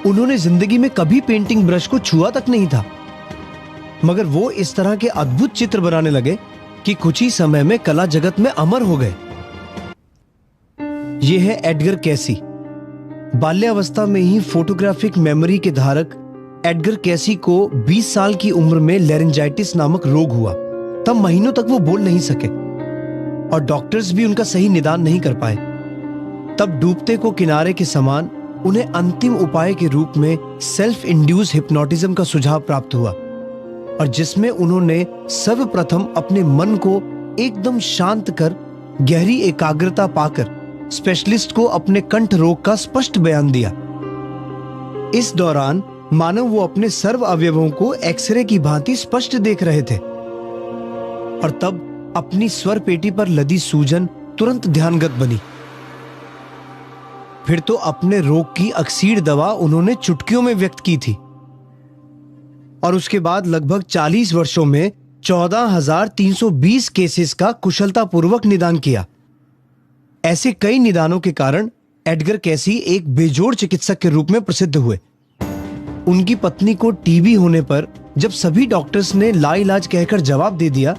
[SPEAKER 6] उन्होंने जिंदगी में कभी पेंटिंग ब्रश को छुआ तक नहीं था, मगर वो इस तरह के अद्भुत चित्र बनाने लगे कि कुछ ही समय में कला जगत में अमर हो गए। ये है एडगर कैसी। बाल्यावस्था में ही फोटोग्राफिक मेमोरी के धारक एडगर कैसी को 20 साल की उम्र में लेरिंजाइटिस नामक रोग हुआ। तब महीनों तक वो बोल नहीं सके और डॉक्टर्स भी उनका सही निदान नहीं कर पाए। तब डूबते को किनारे के समान उन्हें अंतिम उपाय के रूप में सेल्फ इंड्यूस हिप्नोटिज्म का सुझाव प्राप्त हुआ, और जिसमें उन्होंने सर्वप्रथम अपने मन को एकदम शांत कर गहरी एकाग्रता पाकर स्पेशलिस्ट को अपने कंठ रोग का स्पष्ट बयान दिया। इस दौरान मानव वो अपने सर्व अवयवों को एक्सरे की भांति स्पष्ट देख रहे थे, और तब अपनी स्वर पेटी पर लदी सूजन तुरंत ध्यानगत बनी। फिर तो अपने रोग की अक्सीर दवा उन्होंने चुटकियों में व्यक्त की थी, और उसके बाद लगभग 40 वर्षों में 14,320 केसेस का कुशलतापूर्वक निदान किया। ऐसे कई निदानों के कारण एडगर कैसी एक बेजोड़ चिकित्सक के रूप में प्रसिद्ध हुए। उनकी पत्नी को टीबी होने पर जब सभी डॉक्टर्स ने लाइलाज कहकर जवाब दे दिया,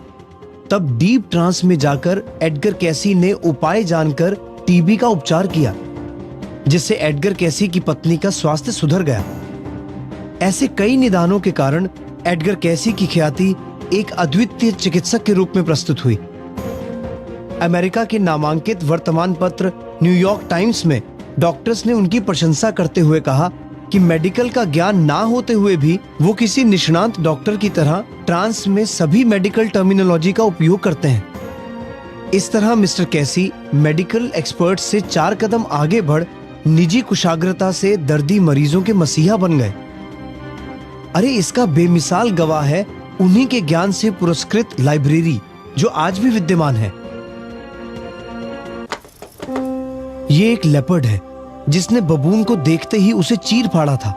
[SPEAKER 6] तब डीप ट्रांस में जाकर एडगर कैसी ने उपाय जानकर टीबी का उपचार किया, जिससे एडगर कैसी की पत्नी का स्वास्थ्य सुधर गया। ऐसे कई निदानों के कारण एडगर कैसी की ख्याति एक अद्वितीय चिकित्सक के रूप में प्रस्तुत हुई। अमेरिका के नामांकित वर्तमान पत्र न्यूयॉर्क टाइम्स में डॉक्टर्स ने उनकी प्रशंसा करते हुए कहा कि मेडिकल का ज्ञान ना होते हुए भी वो किसी निष्णात डॉक्टर की तरह ट्रांस में सभी मेडिकल टर्मिनोलॉजी का उपयोग करते हैं। इस तरह मिस्टर कैसी मेडिकल एक्सपर्ट से 4 कदम आगे बढ़ निजी कुशाग्रता से दर्दी मरीजों के मसीहा बन गए। अरे इसका बेमिसाल गवाह है उन्हीं के ज्ञान से पुरस्कृत लाइब्रेरी, जो आज भी विद्यमान है। ये एक लेपर्ड है जिसने बबून को देखते ही उसे चीर फाड़ा था।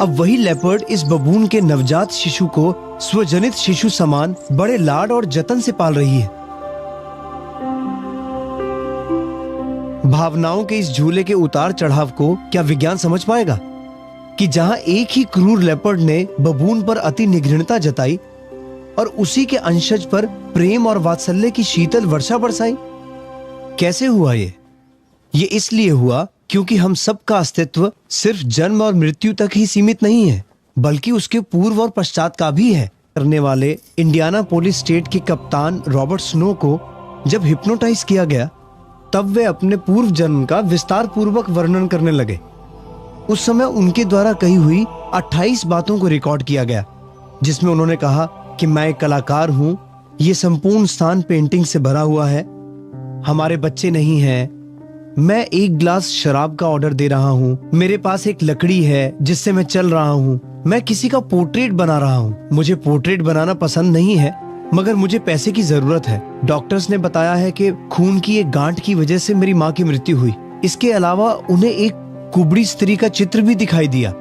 [SPEAKER 6] अब वही लेपर्ड इस बबून के नवजात शिशु को स्वजनित शिशु समान बड़े लाड और जतन से पाल रही है। भावनाओं के इस झूले के उतार चढ़ाव को क्या विज्ञान समझ पाएगा कि जहां एक ही क्रूर लेपर्ड ने बबून पर अति निघृणता जताई और उसी के अंशज पर प्रेम और वात्सल्य की शीतल वर्षा बरसाई? कैसे हुआ ये इसलिए हुआ क्योंकि हम सबका अस्तित्व सिर्फ जन्म और मृत्यु तक ही सीमित नहीं है, बल्कि उसके पूर्व और पश्चात का भी है। करने वाले इंडियाना पोलिस स्टेट के कप्तान रॉबर्ट स्नो को जब हिप्नोटाइज किया गया, तब वे अपने पूर्व जन्म का विस्तार पूर्वक वर्णन करने लगे। उस समय उनके द्वारा कही हुई 28 बातों को रिकॉर्ड किया गया, जिसमें उन्होंने कहा कि मैं एक कलाकार हूं, ये संपूर्ण स्थान पेंटिंग से भरा हुआ है, हमारे बच्चे नहीं हैं, मैं एक गिलास शराब का ऑर्डर दे रहा हूं, मेरे पास एक लकड़ी है जिससे मैं चल रहा हूं, मैं किसी का पोर्ट्रेट बना रहा हूं, मुझे पोर्ट्रेट बनाना पसंद नहीं है मगर मुझे पैसे की जरूरत है। डॉक्टर्स ने बताया है कि खून की एक गांठ की वजह से मेरी माँ की मृत्यु हुई। इसके अलावा उन्हें एक कुबड़ी स्त्री का चित्र भी दिखाई दिया।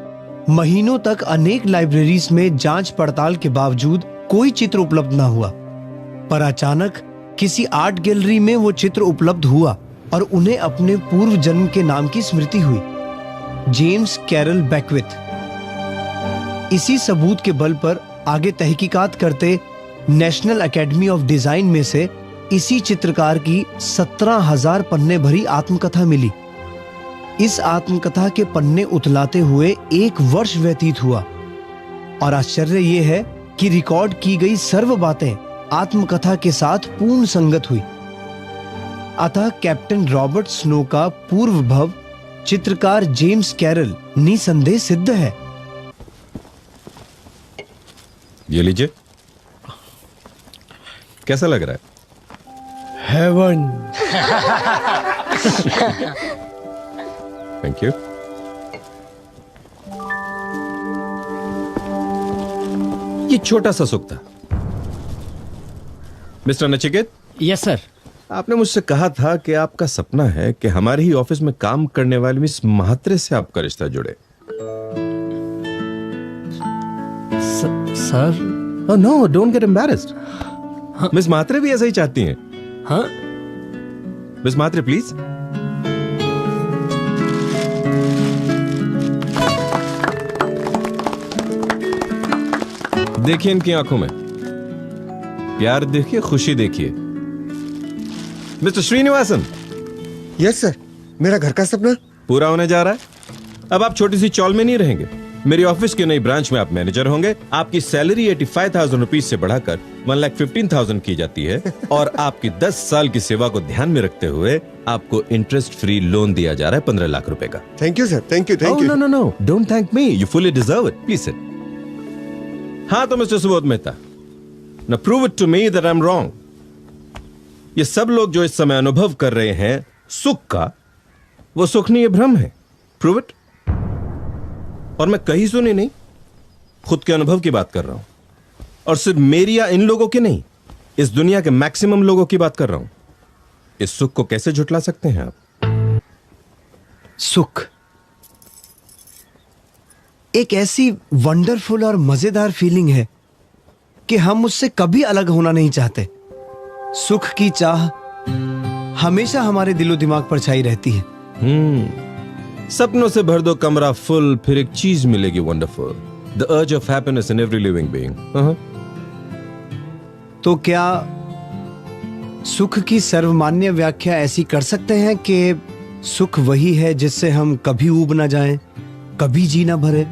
[SPEAKER 6] महीनों तक अनेक लाइब्रेरीज में जांच पड़ताल के बावजूद कोई चित्र उपलब्ध ना हुआ, पर अचानक किसी आर्ट गैलरी में वो चित्र उपलब्ध हुआ और उन्हें अपने पूर्व जन्म के नाम की स्मृति हुई, जेम्स कैरल बैकविथ। इसी सबूत के बल पर आगे तहकीकात करते नेशनल एकेडमी ऑफ डिजाइन में से इसी चित्रकार की 17,000 पन्ने भरी आत्मकथा मिली। इस आत्मकथा के पन्ने उतलाते हुए 1 वर्ष व्यतीत हुआ, और आश्चर्य यह है कि रिकॉर्ड की गई सर्व बातें आत्मकथा के साथ पूर्ण संगत हुई। अतः कैप्टन रॉबर्ट स्नो का पूर्व भव चित्रकार जेम्स कैरल निसंदेह सिद्ध है।
[SPEAKER 4] ये लीजिए, कैसा लग रहा है?
[SPEAKER 6] हेवन।
[SPEAKER 4] Thank you. ये छोटा सा सुख था। Mister Nachiket,
[SPEAKER 7] yes sir.
[SPEAKER 4] आपने मुझसे कहा था कि आपका सपना है कि हमारे ही ऑफिस में काम करने वाली मिस महात्रे से आपका रिश्ता जुड़े।
[SPEAKER 7] Sir
[SPEAKER 4] no, don't get embarrassed. Miss Mhatre भी ऐसा ही चाहती हैं।
[SPEAKER 7] हाँ
[SPEAKER 4] मिस महात्रे प्लीज। देखिए इनकी आंखों में प्यार देखिए, खुशी देखिए। मिस्टर श्रीनिवासन।
[SPEAKER 8] यस सर, मेरा घर का सपना
[SPEAKER 4] पूरा होने जा रहा है। अब आप छोटी सी चौल में नहीं रहेंगे। मेरी ऑफिस के नई ब्रांच में आप मैनेजर होंगे। आपकी सैलरी 85,000 रुपीज से बढ़ाकर 1,15,000 की जाती है और आपकी 10 साल की सेवा को ध्यान में रखते हुए आपको इंटरेस्ट फ्री लोन दिया जा रहा है 15 लाख रुपए का।
[SPEAKER 8] Thank you sir, thank you, thank you.
[SPEAKER 4] No, don't thank me, you fully deserve it. Please sit. हाँ तो mister Subodh Mehta, now prove it to me that I am wrong. ये सब लोग जो इस समय अनुभव कर रहे हैं सुख का, वो सुख नहीं, ये भ्रम है। Prove it. और मैं कहीं सुनी नहीं, खुद के अनुभव की बात कर रहा हूं, और सिर्फ मेरी या इन लोगों की नहीं, इस दुनिया के मैक्सिमम लोगों की बात कर रहा हूं। इस सुख को कैसे झुटला सकते हैं आप?
[SPEAKER 6] सुख एक ऐसी वंडरफुल और मजेदार फीलिंग है कि हम उससे कभी अलग होना नहीं चाहते। सुख की चाह हमेशा हमारे दिलो दिमाग पर छाई रहती है।
[SPEAKER 4] सपनों से भर दो कमरा फुल, फिर एक चीज मिलेगी wonderful, the urge of happiness in every living being.
[SPEAKER 6] तो क्या सुख की सर्वमान्य व्याख्या ऐसी कर सकते हैं कि सुख वही है जिससे हम कभी ऊब ना जाएं, कभी जी ना भरे?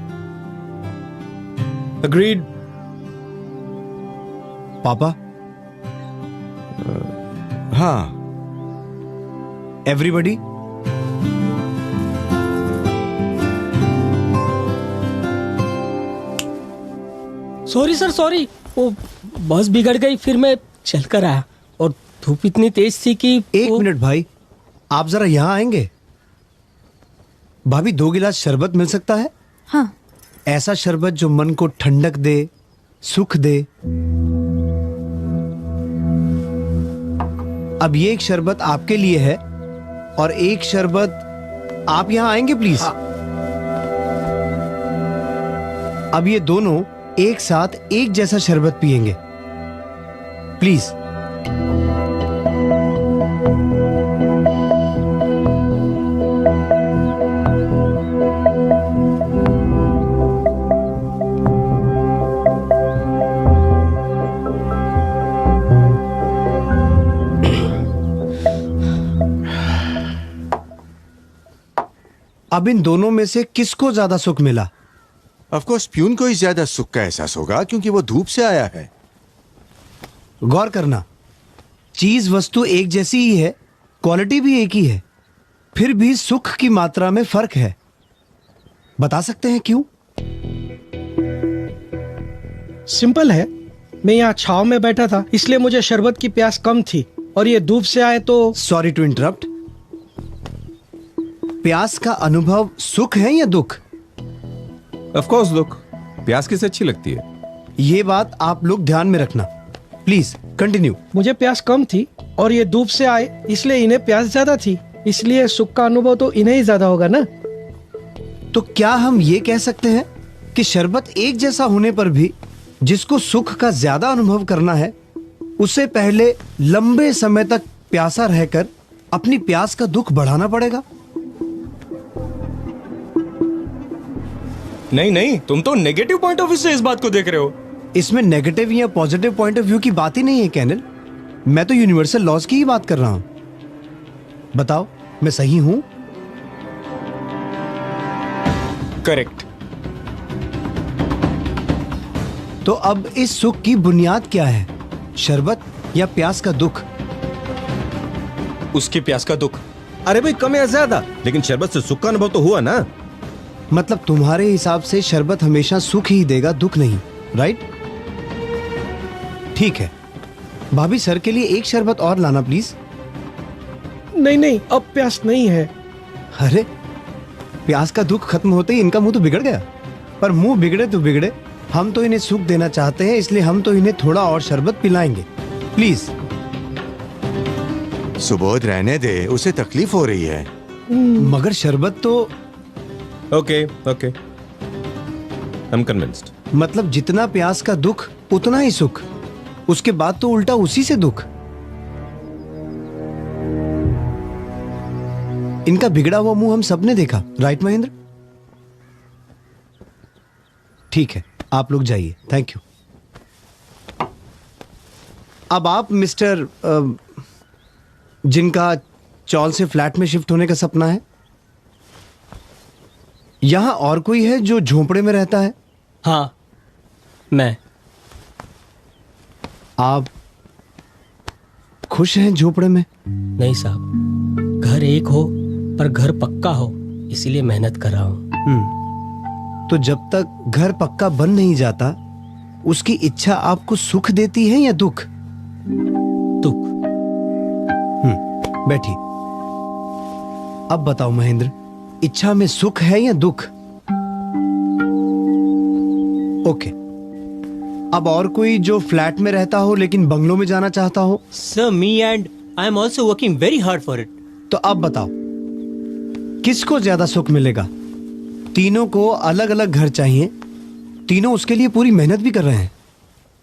[SPEAKER 4] अग्रीड।
[SPEAKER 6] पापा? हाँ। एवरीबडी?
[SPEAKER 7] Sorry sir, sorry. वो बस बिगड़ गई, फिर मैं चल कर आया और धूप इतनी तेज थी कि
[SPEAKER 6] एक मिनट भाई, आप जरा यहां आएंगे? भाभी 2 गिलास शरबत मिल सकता है?
[SPEAKER 2] हाँ।
[SPEAKER 6] ऐसा शरबत जो मन को ठंडक दे, सुख दे। अब ये एक शरबत आपके लिए है और एक शरबत आप यहां आएंगे प्लीज? अब ये दोनों एक साथ एक जैसा शरबत पिएंगे प्लीज। अब इन दोनों में से किसको ज्यादा सुख मिला?
[SPEAKER 8] ऑफ कोर्स प्यून को ही ज्यादा सुख का एहसास होगा क्योंकि वो धूप से आया है।
[SPEAKER 6] गौर करना, चीज वस्तु एक जैसी ही है, क्वालिटी भी एक ही है, फिर भी सुख की मात्रा में फर्क है। बता सकते हैं क्यों?
[SPEAKER 9] सिंपल है। मैं यहाँ छाव में बैठा था, इसलिए मुझे शरबत की प्यास कम थी, और ये धूप से आए तो।
[SPEAKER 6] Sorry to interrupt. प्यास का अनुभव सुख है या दुख?
[SPEAKER 4] ऑफ कोर्स दुख। प्यास किसे अच्छी लगती है?
[SPEAKER 6] ये बात आप लोग ध्यान में रखना। Please continue.
[SPEAKER 9] मुझे प्यास कम थी और ये धूप से आए, इसलिए इन्हें प्यास ज्यादा थी, इसलिए सुख का अनुभव तो इन्हें ही ज्यादा होगा ना।
[SPEAKER 6] तो क्या हम ये कह सकते हैं कि शरबत एक जैसा होने पर भी जिसको सुख का ज्यादा अनुभव करना है, उसे पहले लंबे समय तक प्यासा रहकर अपनी प्यास का दुख बढ़ाना पड़ेगा?
[SPEAKER 3] नहीं नहीं, तुम तो नेगेटिव पॉइंट ऑफ व्यू से इस बात को देख रहे हो।
[SPEAKER 6] इसमें नेगेटिव या पॉजिटिव पॉइंट ऑफ व्यू की बात ही नहीं है कैनल। मैं तो यूनिवर्सल लॉज की ही बात कर रहा हूं। बताओ, मैं सही हूं?
[SPEAKER 3] करेक्ट।
[SPEAKER 6] तो अब इस सुख की बुनियाद क्या है? शरबत या प्यास का दुख?
[SPEAKER 3] उसकी प्यास का दुख।
[SPEAKER 4] अरे भाई कम या ज्यादा, लेकिन शरबत से सुख का अनुभव तो हुआ ना।
[SPEAKER 6] मतलब तुम्हारे हिसाब से शरबत हमेशा सुख ही देगा, दुख नहीं, राइट? ठीक है। भाभी सर के लिए एक शरबत और लाना प्लीज।
[SPEAKER 9] नहीं नहीं, अब प्यास नहीं है।
[SPEAKER 6] अरे प्यास का दुख खत्म होते ही इनका मुंह तो बिगड़ गया। पर मुंह बिगड़े तो बिगड़े, हम तो इन्हें सुख देना चाहते हैं, इसलिए हम तो इन्हें थोड़ा और शरबत पिलाएंगे। प्लीज।
[SPEAKER 8] सुबोध रहने दे, उसे तकलीफ हो रही है।
[SPEAKER 6] मगर शरबत तो
[SPEAKER 4] okay okay, I am convinced.
[SPEAKER 6] मतलब जितना प्यास का दुख उतना ही सुख, उसके बाद तो उल्टा उसी से दुख। इनका बिगड़ा हुआ मुंह हम सबने देखा, राइट महेंद्र? ठीक है, आप लोग जाइए। Thank you. अब आप मिस्टर जिनका चौल से फ्लैट में शिफ्ट होने का सपना है, यहां और कोई है जो झोंपड़े में रहता है?
[SPEAKER 7] हाँ, मैं।
[SPEAKER 6] आप खुश हैं झोपड़े में?
[SPEAKER 7] नहीं साहब, घर एक हो पर घर पक्का हो, इसीलिए मेहनत कर रहा हूँ।
[SPEAKER 6] तो जब तक घर पक्का बन नहीं जाता, उसकी इच्छा आपको सुख देती है या दुख?
[SPEAKER 7] दुख।
[SPEAKER 6] बैठिए। अब बताओ महेंद्र, इच्छा में सुख है या दुख? ओके। अब और कोई जो फ्लैट में रहता हो लेकिन बंगलों में जाना चाहता हो?
[SPEAKER 7] Sir, me and I am also working very hard for it.
[SPEAKER 6] तो अब बताओ, किसको ज्यादा सुख मिलेगा? तीनों को अलग अलग घर चाहिए, तीनों उसके लिए पूरी मेहनत भी कर रहे हैं।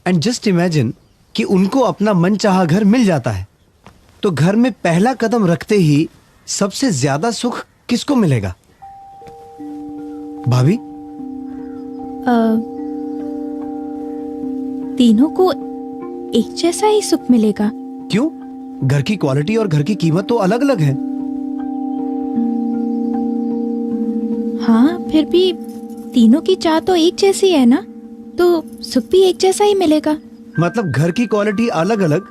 [SPEAKER 6] एंड जस्ट इमेजिन कि उनको अपना मनचाहा घर मिल जाता है, तो घर में पहला कदम रखते ही सबसे ज्यादा सुख किसको मिलेगा? भाभी?
[SPEAKER 2] तीनों को एक जैसा ही सुख मिलेगा।
[SPEAKER 6] क्यों? घर की क्वालिटी और घर की कीमत तो अलग अलग है।
[SPEAKER 2] हाँ, फिर भी तीनों की चाह तो एक जैसी है ना, तो सुख भी एक जैसा ही मिलेगा।
[SPEAKER 6] मतलब घर की क्वालिटी अलग अलग,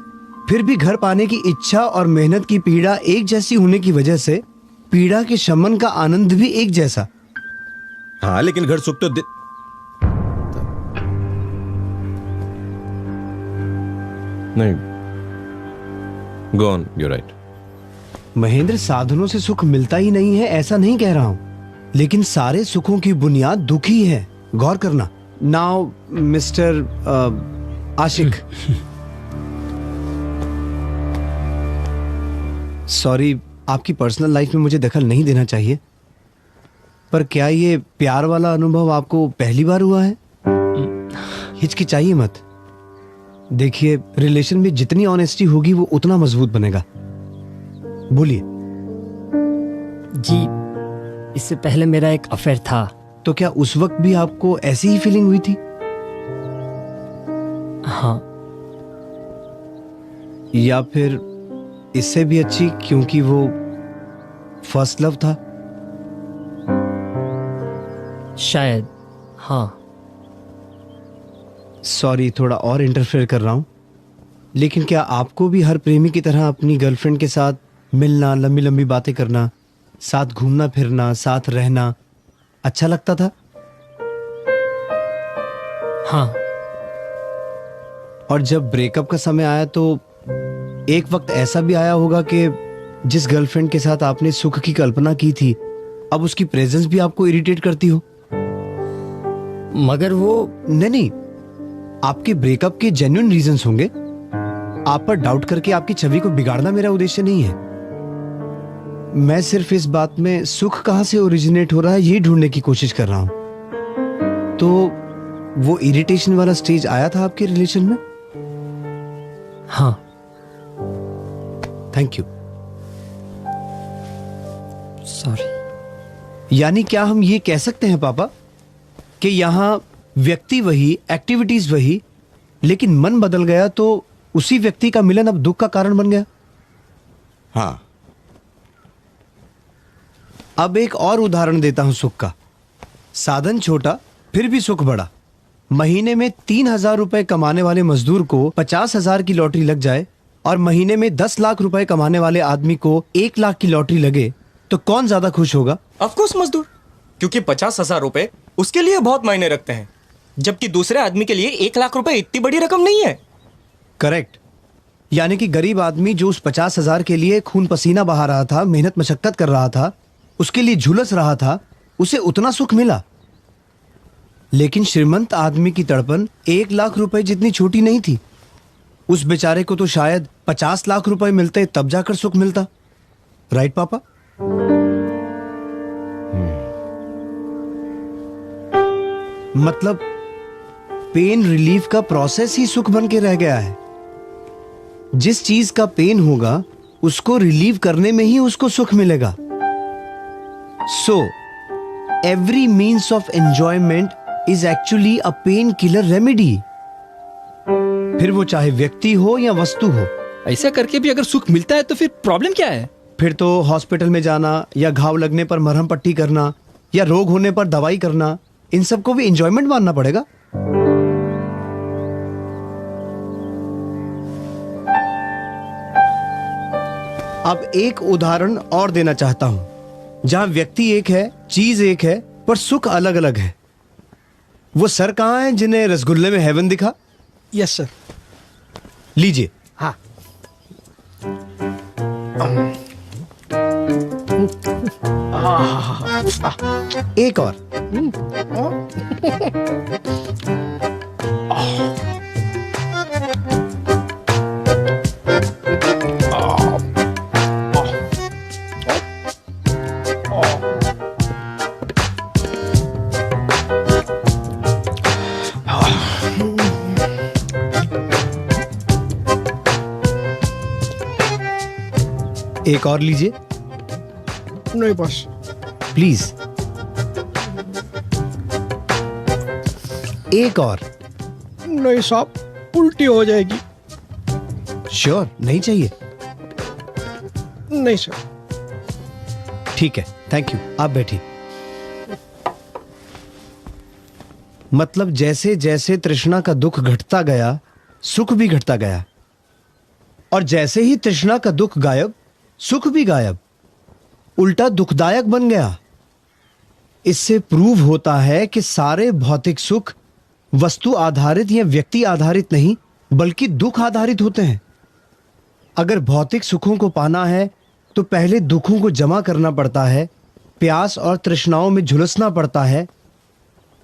[SPEAKER 6] फिर भी घर पाने की इच्छा और मेहनत की पीड़ा एक जैसी होने की वजह से पीड़ा के शमन का आनंद भी एक जैसा।
[SPEAKER 4] हाँ, लेकिन घर सुख तो नहीं। Go on, you right.
[SPEAKER 6] Mahendra, साधनों से सुख मिलता ही नहीं है ऐसा नहीं कह रहा हूं, लेकिन सारे सुखों की बुनियाद दुख ही है। गौर करना। नाउ मिस्टर आशिक, सॉरी, आपकी पर्सनल लाइफ में मुझे दखल नहीं देना चाहिए, पर क्या ये प्यार वाला अनुभव आपको पहली बार हुआ है? हिचकिचाइए मत। देखिए, रिलेशन में जितनी ऑनेस्टी होगी वो उतना मजबूत बनेगा। बोलिए।
[SPEAKER 10] जी, इससे पहले मेरा एक अफेयर था।
[SPEAKER 6] तो क्या उस वक्त भी आपको ऐसी ही फीलिंग हुई थी?
[SPEAKER 10] हाँ।
[SPEAKER 6] या फिर इससे भी अच्छी, क्योंकि वो फर्स्ट लव था?
[SPEAKER 10] शायद, हाँ।
[SPEAKER 6] सॉरी, थोड़ा और इंटरफेयर कर रहा हूं, लेकिन क्या आपको भी हर प्रेमी की तरह अपनी गर्लफ्रेंड के साथ मिलना, लंबी लंबी बातें करना, साथ घूमना फिरना, साथ रहना अच्छा लगता था?
[SPEAKER 10] हाँ।
[SPEAKER 6] और जब ब्रेकअप का समय आया तो एक वक्त ऐसा भी आया होगा कि जिस गर्लफ्रेंड के साथ आपने सुख की कल्पना की थी, अब उसकी प्रेजेंस भी आपको इरिटेट करती हो?
[SPEAKER 10] मगर वो
[SPEAKER 6] नहीं, आपके ब्रेकअप के जेन्युइन रीजंस होंगे। आप पर डाउट करके आपकी छवि को बिगाड़ना मेरा उद्देश्य नहीं है। मैं सिर्फ इस बात में सुख कहां से ओरिजिनेट हो रहा है ये ढूंढने की कोशिश कर रहा हूं। तो वो इरिटेशन वाला स्टेज आया था आपके रिलेशन में?
[SPEAKER 10] हाँ।
[SPEAKER 6] Thank you.
[SPEAKER 10] सॉरी।
[SPEAKER 6] यानी क्या हम ये कह सकते हैं पापा कि यहां व्यक्ति वही, एक्टिविटीज वही, लेकिन मन बदल गया तो उसी व्यक्ति का मिलन अब दुख का कारण बन गया?
[SPEAKER 8] हाँ।
[SPEAKER 6] अब एक और उदाहरण देता हूं सुख का। साधन छोटा फिर भी सुख बड़ा। महीने में 3,000 रुपए कमाने वाले मजदूर को 50,000 की लॉटरी लग जाए और महीने में 10 लाख रुपए कमाने वाले आदमी को 1 लाख की लॉटरी लगे, तो कौन ज्यादा खुश होगा?
[SPEAKER 3] ऑफ कोर्स मजदूर, क्योंकि 50,000 रुपए उसके लिए बहुत मायने रखते हैं, जबकि दूसरे आदमी के लिए 1 लाख रुपए इतनी बड़ी रकम नहीं है।
[SPEAKER 6] करेक्ट। यानी कि गरीब आदमी जो उस 50,000 के लिए खून पसीना बहा रहा था, मेहनत मशक्कत कर रहा था, उसके लिए झुलस रहा था, उसे उतना सुख मिला। लेकिन श्रीमंत आदमी की तड़पन 1 लाख रुपए जितनी छोटी नहीं थी। उस बेचारे को तो शायद 50 लाख रुपए मिलते तब जाकर सुख मिलता। राइट पापा? मतलब पेन रिलीफ का प्रोसेस ही सुख बन के रह गया है। जिस चीज का पेन होगा उसको रिलीव करने में ही उसको सुख मिलेगा। So every means of enjoyment is actually a pain killer remedy, फिर वो चाहे व्यक्ति हो या वस्तु हो।
[SPEAKER 5] ऐसा करके भी अगर सुख मिलता है तो फिर प्रॉब्लम क्या है?
[SPEAKER 6] फिर तो हॉस्पिटल में जाना या घाव लगने पर मरहम पट्टी करना या रोग होने पर दवाई करना, इन सबको भी एंजॉयमेंट मानना पड़ेगा। अब एक उदाहरण और देना चाहता हूं जहां व्यक्ति एक है, चीज एक है, पर सुख अलग अलग है। वो सर कहां हैं जिन्हें रसगुल्ले में हेवन दिखा?
[SPEAKER 9] Yes sir.
[SPEAKER 6] लीजिए।
[SPEAKER 9] हाँ।
[SPEAKER 6] एक और। एक और लीजिए।
[SPEAKER 9] नहीं बस।
[SPEAKER 6] प्लीज। एक और।
[SPEAKER 9] नहीं साहब, उल्टी हो जाएगी।
[SPEAKER 6] श्योर नहीं चाहिए?
[SPEAKER 9] नहीं सर।
[SPEAKER 6] ठीक है, थैंक यू, आप बैठिए। मतलब जैसे जैसे तृष्णा का दुख घटता गया, सुख भी घटता गया, और जैसे ही तृष्णा का दुख गायब, सुख भी गायब, उल्टा दुखदायक बन गया। इससे प्रूव होता है कि सारे भौतिक सुख वस्तु आधारित या व्यक्ति आधारित नहीं, बल्कि दुख आधारित होते हैं। अगर भौतिक सुखों को पाना है तो पहले दुखों को जमा करना पड़ता है, प्यास और तृष्णाओं में झुलसना पड़ता है,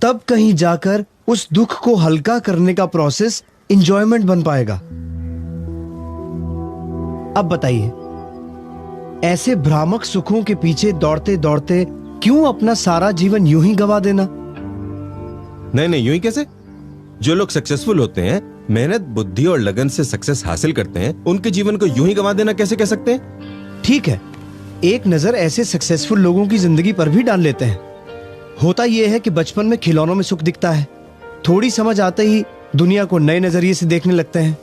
[SPEAKER 6] तब कहीं जाकर उस दुख को हल्का करने का प्रोसेस एंजॉयमेंट बन पाएगा। अब बताइए, ऐसे भ्रामक सुखों के पीछे दौड़ते दौड़ते क्यों अपना सारा जीवन यूं ही गवा देना?
[SPEAKER 4] नहीं नहीं, यूं ही कैसे? जो लोग सक्सेसफुल होते हैं, मेहनत, बुद्धि और लगन से सक्सेस हासिल करते हैं, उनके जीवन को यूं ही गवा देना कैसे कह सकते हैं?
[SPEAKER 6] ठीक है, एक नजर ऐसे सक्सेसफुल लोगों की जिंदगी पर भी डाल लेते हैं। होता यह है कि बचपन में खिलौनों में सुख दिखता है, थोड़ी समझ आते ही दुनिया को नए नजरिए से देखने लगते हैं।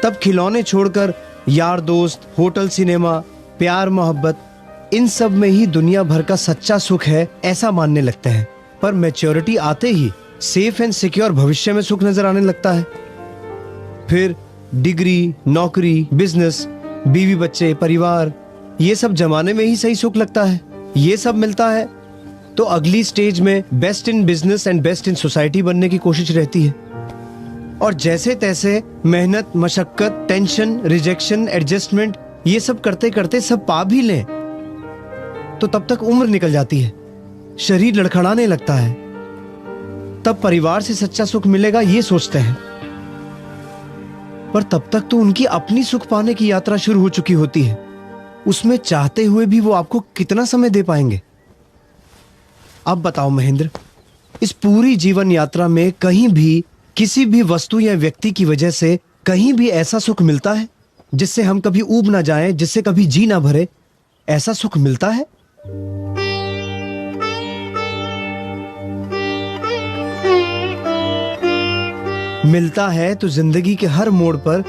[SPEAKER 6] तब खिलौने छोड़कर यार दोस्त, होटल, सिनेमा, प्यार, मोहब्बत, इन सब में ही दुनिया भर का सच्चा सुख है ऐसा मानने लगते हैं। पर मैच्योरिटी आते ही सेफ एंड सिक्योर भविष्य में सुख नजर आने लगता है। फिर डिग्री, नौकरी, बिजनेस, बीवी बच्चे, परिवार, ये सब जमाने में ही सही सुख लगता है। ये सब मिलता है तो अगली स्टेज में best in business and best in society बनने की कोशिश रहती है। और जैसे तैसे मेहनत, मशक्कत, टेंशन, रिजेक्शन, एडजस्टमेंट, ये सब करते करते सब पा भी लें तो तब तक उम्र निकल जाती है, शरीर लड़खड़ाने लगता है। तब परिवार से सच्चा सुख मिलेगा ये सोचते हैं, पर तब तक तो उनकी अपनी सुख पाने की यात्रा शुरू हो चुकी होती है। उसमें चाहते हुए भी वो आपको कितना समय दे पाएंगे? अब बताओ महेंद्र, इस पूरी जीवन यात्रा में कहीं भी किसी भी वस्तु या व्यक्ति की वजह से कहीं भी ऐसा सुख मिलता है जिससे हम कभी ऊब ना जाएं, जिससे कभी जी ना भरे? ऐसा सुख मिलता है? मिलता है तो जिंदगी के हर मोड़ पर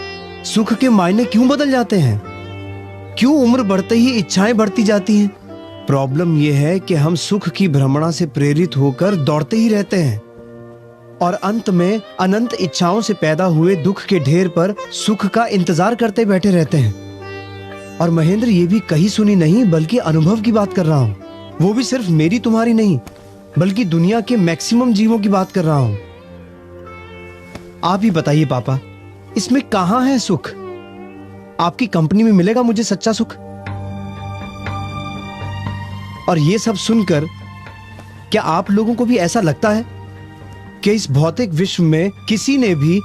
[SPEAKER 6] सुख के मायने क्यों बदल जाते हैं? क्यों उम्र बढ़ते ही इच्छाएं बढ़ती जाती हैं? प्रॉब्लम यह है कि हम सुख की भ्रमणा से प्रेरित होकर दौड़ते ही रहते हैं और अंत में अनंत इच्छाओं से पैदा हुए दुख के ढेर पर सुख का इंतजार करते बैठे रहते हैं। और महेंद्र, ये भी कही सुनी नहीं बल्कि अनुभव की बात कर रहा हूं। वो भी सिर्फ मेरी तुम्हारी नहीं, बल्कि दुनिया के मैक्सिमम जीवों की बात कर रहा हूं। आप ही बताइए पापा, इसमें कहां है सुख? आपकी कंपनी में मिलेगा मुझे सच्चा सुख? और ये सब सुनकर क्या आप लोगों को भी ऐसा लगता है कि इस भौतिक विश्व में किसी ने भी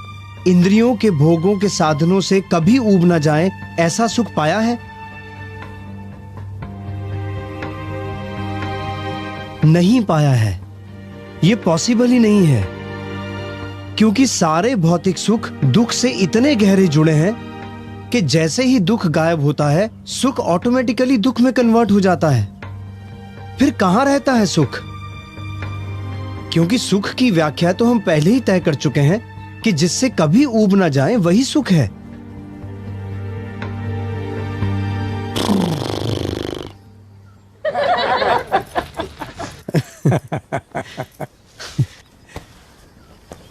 [SPEAKER 6] इंद्रियों के भोगों के साधनों से कभी ऊब ना जाए ऐसा सुख पाया है? नहीं पाया है। यह पॉसिबल ही नहीं है, क्योंकि सारे भौतिक सुख दुख से इतने गहरे जुड़े हैं कि जैसे ही दुख गायब होता है सुख ऑटोमेटिकली दुख में कन्वर्ट हो जाता है। फिर कहां रहता है सुख? क्योंकि सुख की व्याख्या तो हम पहले ही तय कर चुके हैं कि जिससे कभी ऊब ना जाए वही सुख है।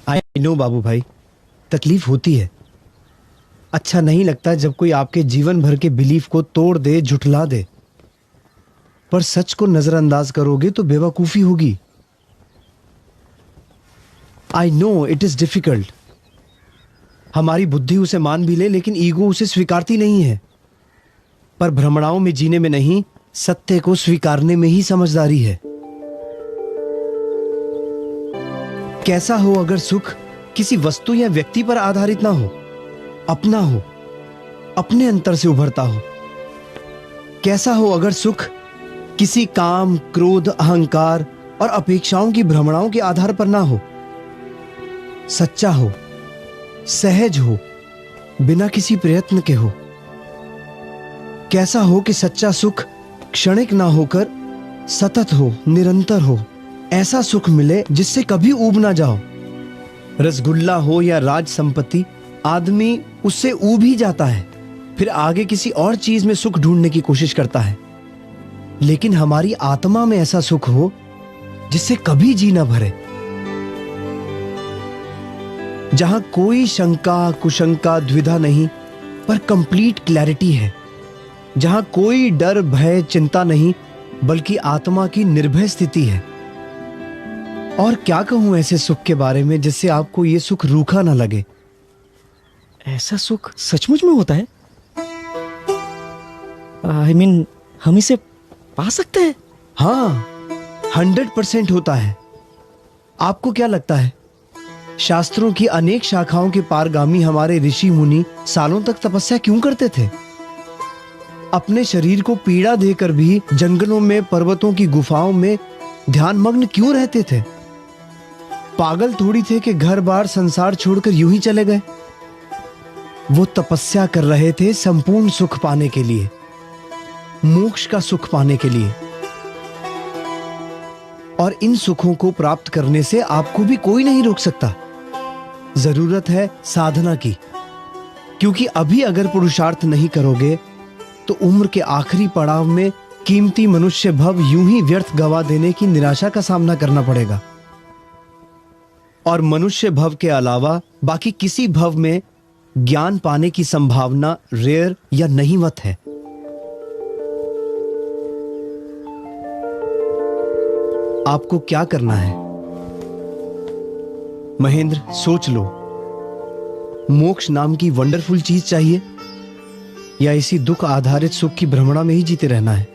[SPEAKER 6] आई नो बाबू भाई, तकलीफ होती है। अच्छा नहीं लगता जब कोई आपके जीवन भर के बिलीफ को तोड़ दे, झुठला दे। पर सच को नजरअंदाज करोगे तो बेवकूफी होगी। I know it is difficult. हमारी बुद्धि उसे मान भी ले, लेकिन ईगो उसे स्वीकारती नहीं है। पर भ्रमणाओं में जीने में नहीं, सत्य को स्वीकारने में ही समझदारी है। कैसा हो अगर सुख किसी वस्तु या व्यक्ति पर आधारित ना हो, अपना हो, अपने अंतर से उभरता हो। कैसा हो अगर सुख किसी काम, क्रोध, अहंकार और अपेक्षाओं की भ्रमणाओं के आधार पर ना हो, सच्चा हो, सहज हो, बिना किसी प्रयत्न के हो। कैसा हो कि सच्चा सुख क्षणिक ना होकर सतत हो, निरंतर हो। ऐसा सुख मिले जिससे कभी ऊब ना जाओ। रसगुल्ला हो या राज संपत्ति, आदमी उससे ऊब ही जाता है, फिर आगे किसी और चीज में सुख ढूंढने की कोशिश करता है। लेकिन हमारी आत्मा में ऐसा सुख हो जिससे कभी जी ना भरे, जहां कोई शंका, कुशंका, द्विधा नहीं, पर कंप्लीट क्लैरिटी है। जहां कोई डर, भय, चिंता नहीं, बल्कि आत्मा की निर्भय स्थिति है। और क्या कहूं ऐसे सुख के बारे में जिससे आपको ये सुख रूखा ना लगे।
[SPEAKER 3] ऐसा सुख सचमुच में होता है? I mean, हम इसे पा सकते हैं?
[SPEAKER 6] हाँ, 100% होता है। आपको क्या लगता है शास्त्रों की अनेक शाखाओं के पारगामी हमारे ऋषि मुनि सालों तक तपस्या क्यों करते थे? अपने शरीर को पीड़ा देकर भी जंगलों में, पर्वतों की गुफाओं में ध्यान मग्न क्यों रहते थे? पागल थोड़ी थे कि घर बार संसार छोड़कर यूं ही चले गए। वो तपस्या कर रहे थे संपूर्ण सुख पाने के लिए, मोक्ष का सुख पाने के लिए। और इन सुखों को प्राप्त करने से आपको भी कोई नहीं रोक सकता। जरूरत है साधना की, क्योंकि अभी अगर पुरुषार्थ नहीं करोगे तो उम्र के आखिरी पड़ाव में कीमती मनुष्य भव यूं ही व्यर्थ गवा देने की निराशा का सामना करना पड़ेगा। और मनुष्य भव के अलावा बाकी किसी भव में ज्ञान पाने की संभावना रेयर या नहींवत है। आपको क्या करना है महेंद्र? सोच लो। मोक्ष नाम की वंडरफुल चीज चाहिए या इसी दुख आधारित सुख की भ्रमणा में ही जीते रहना है?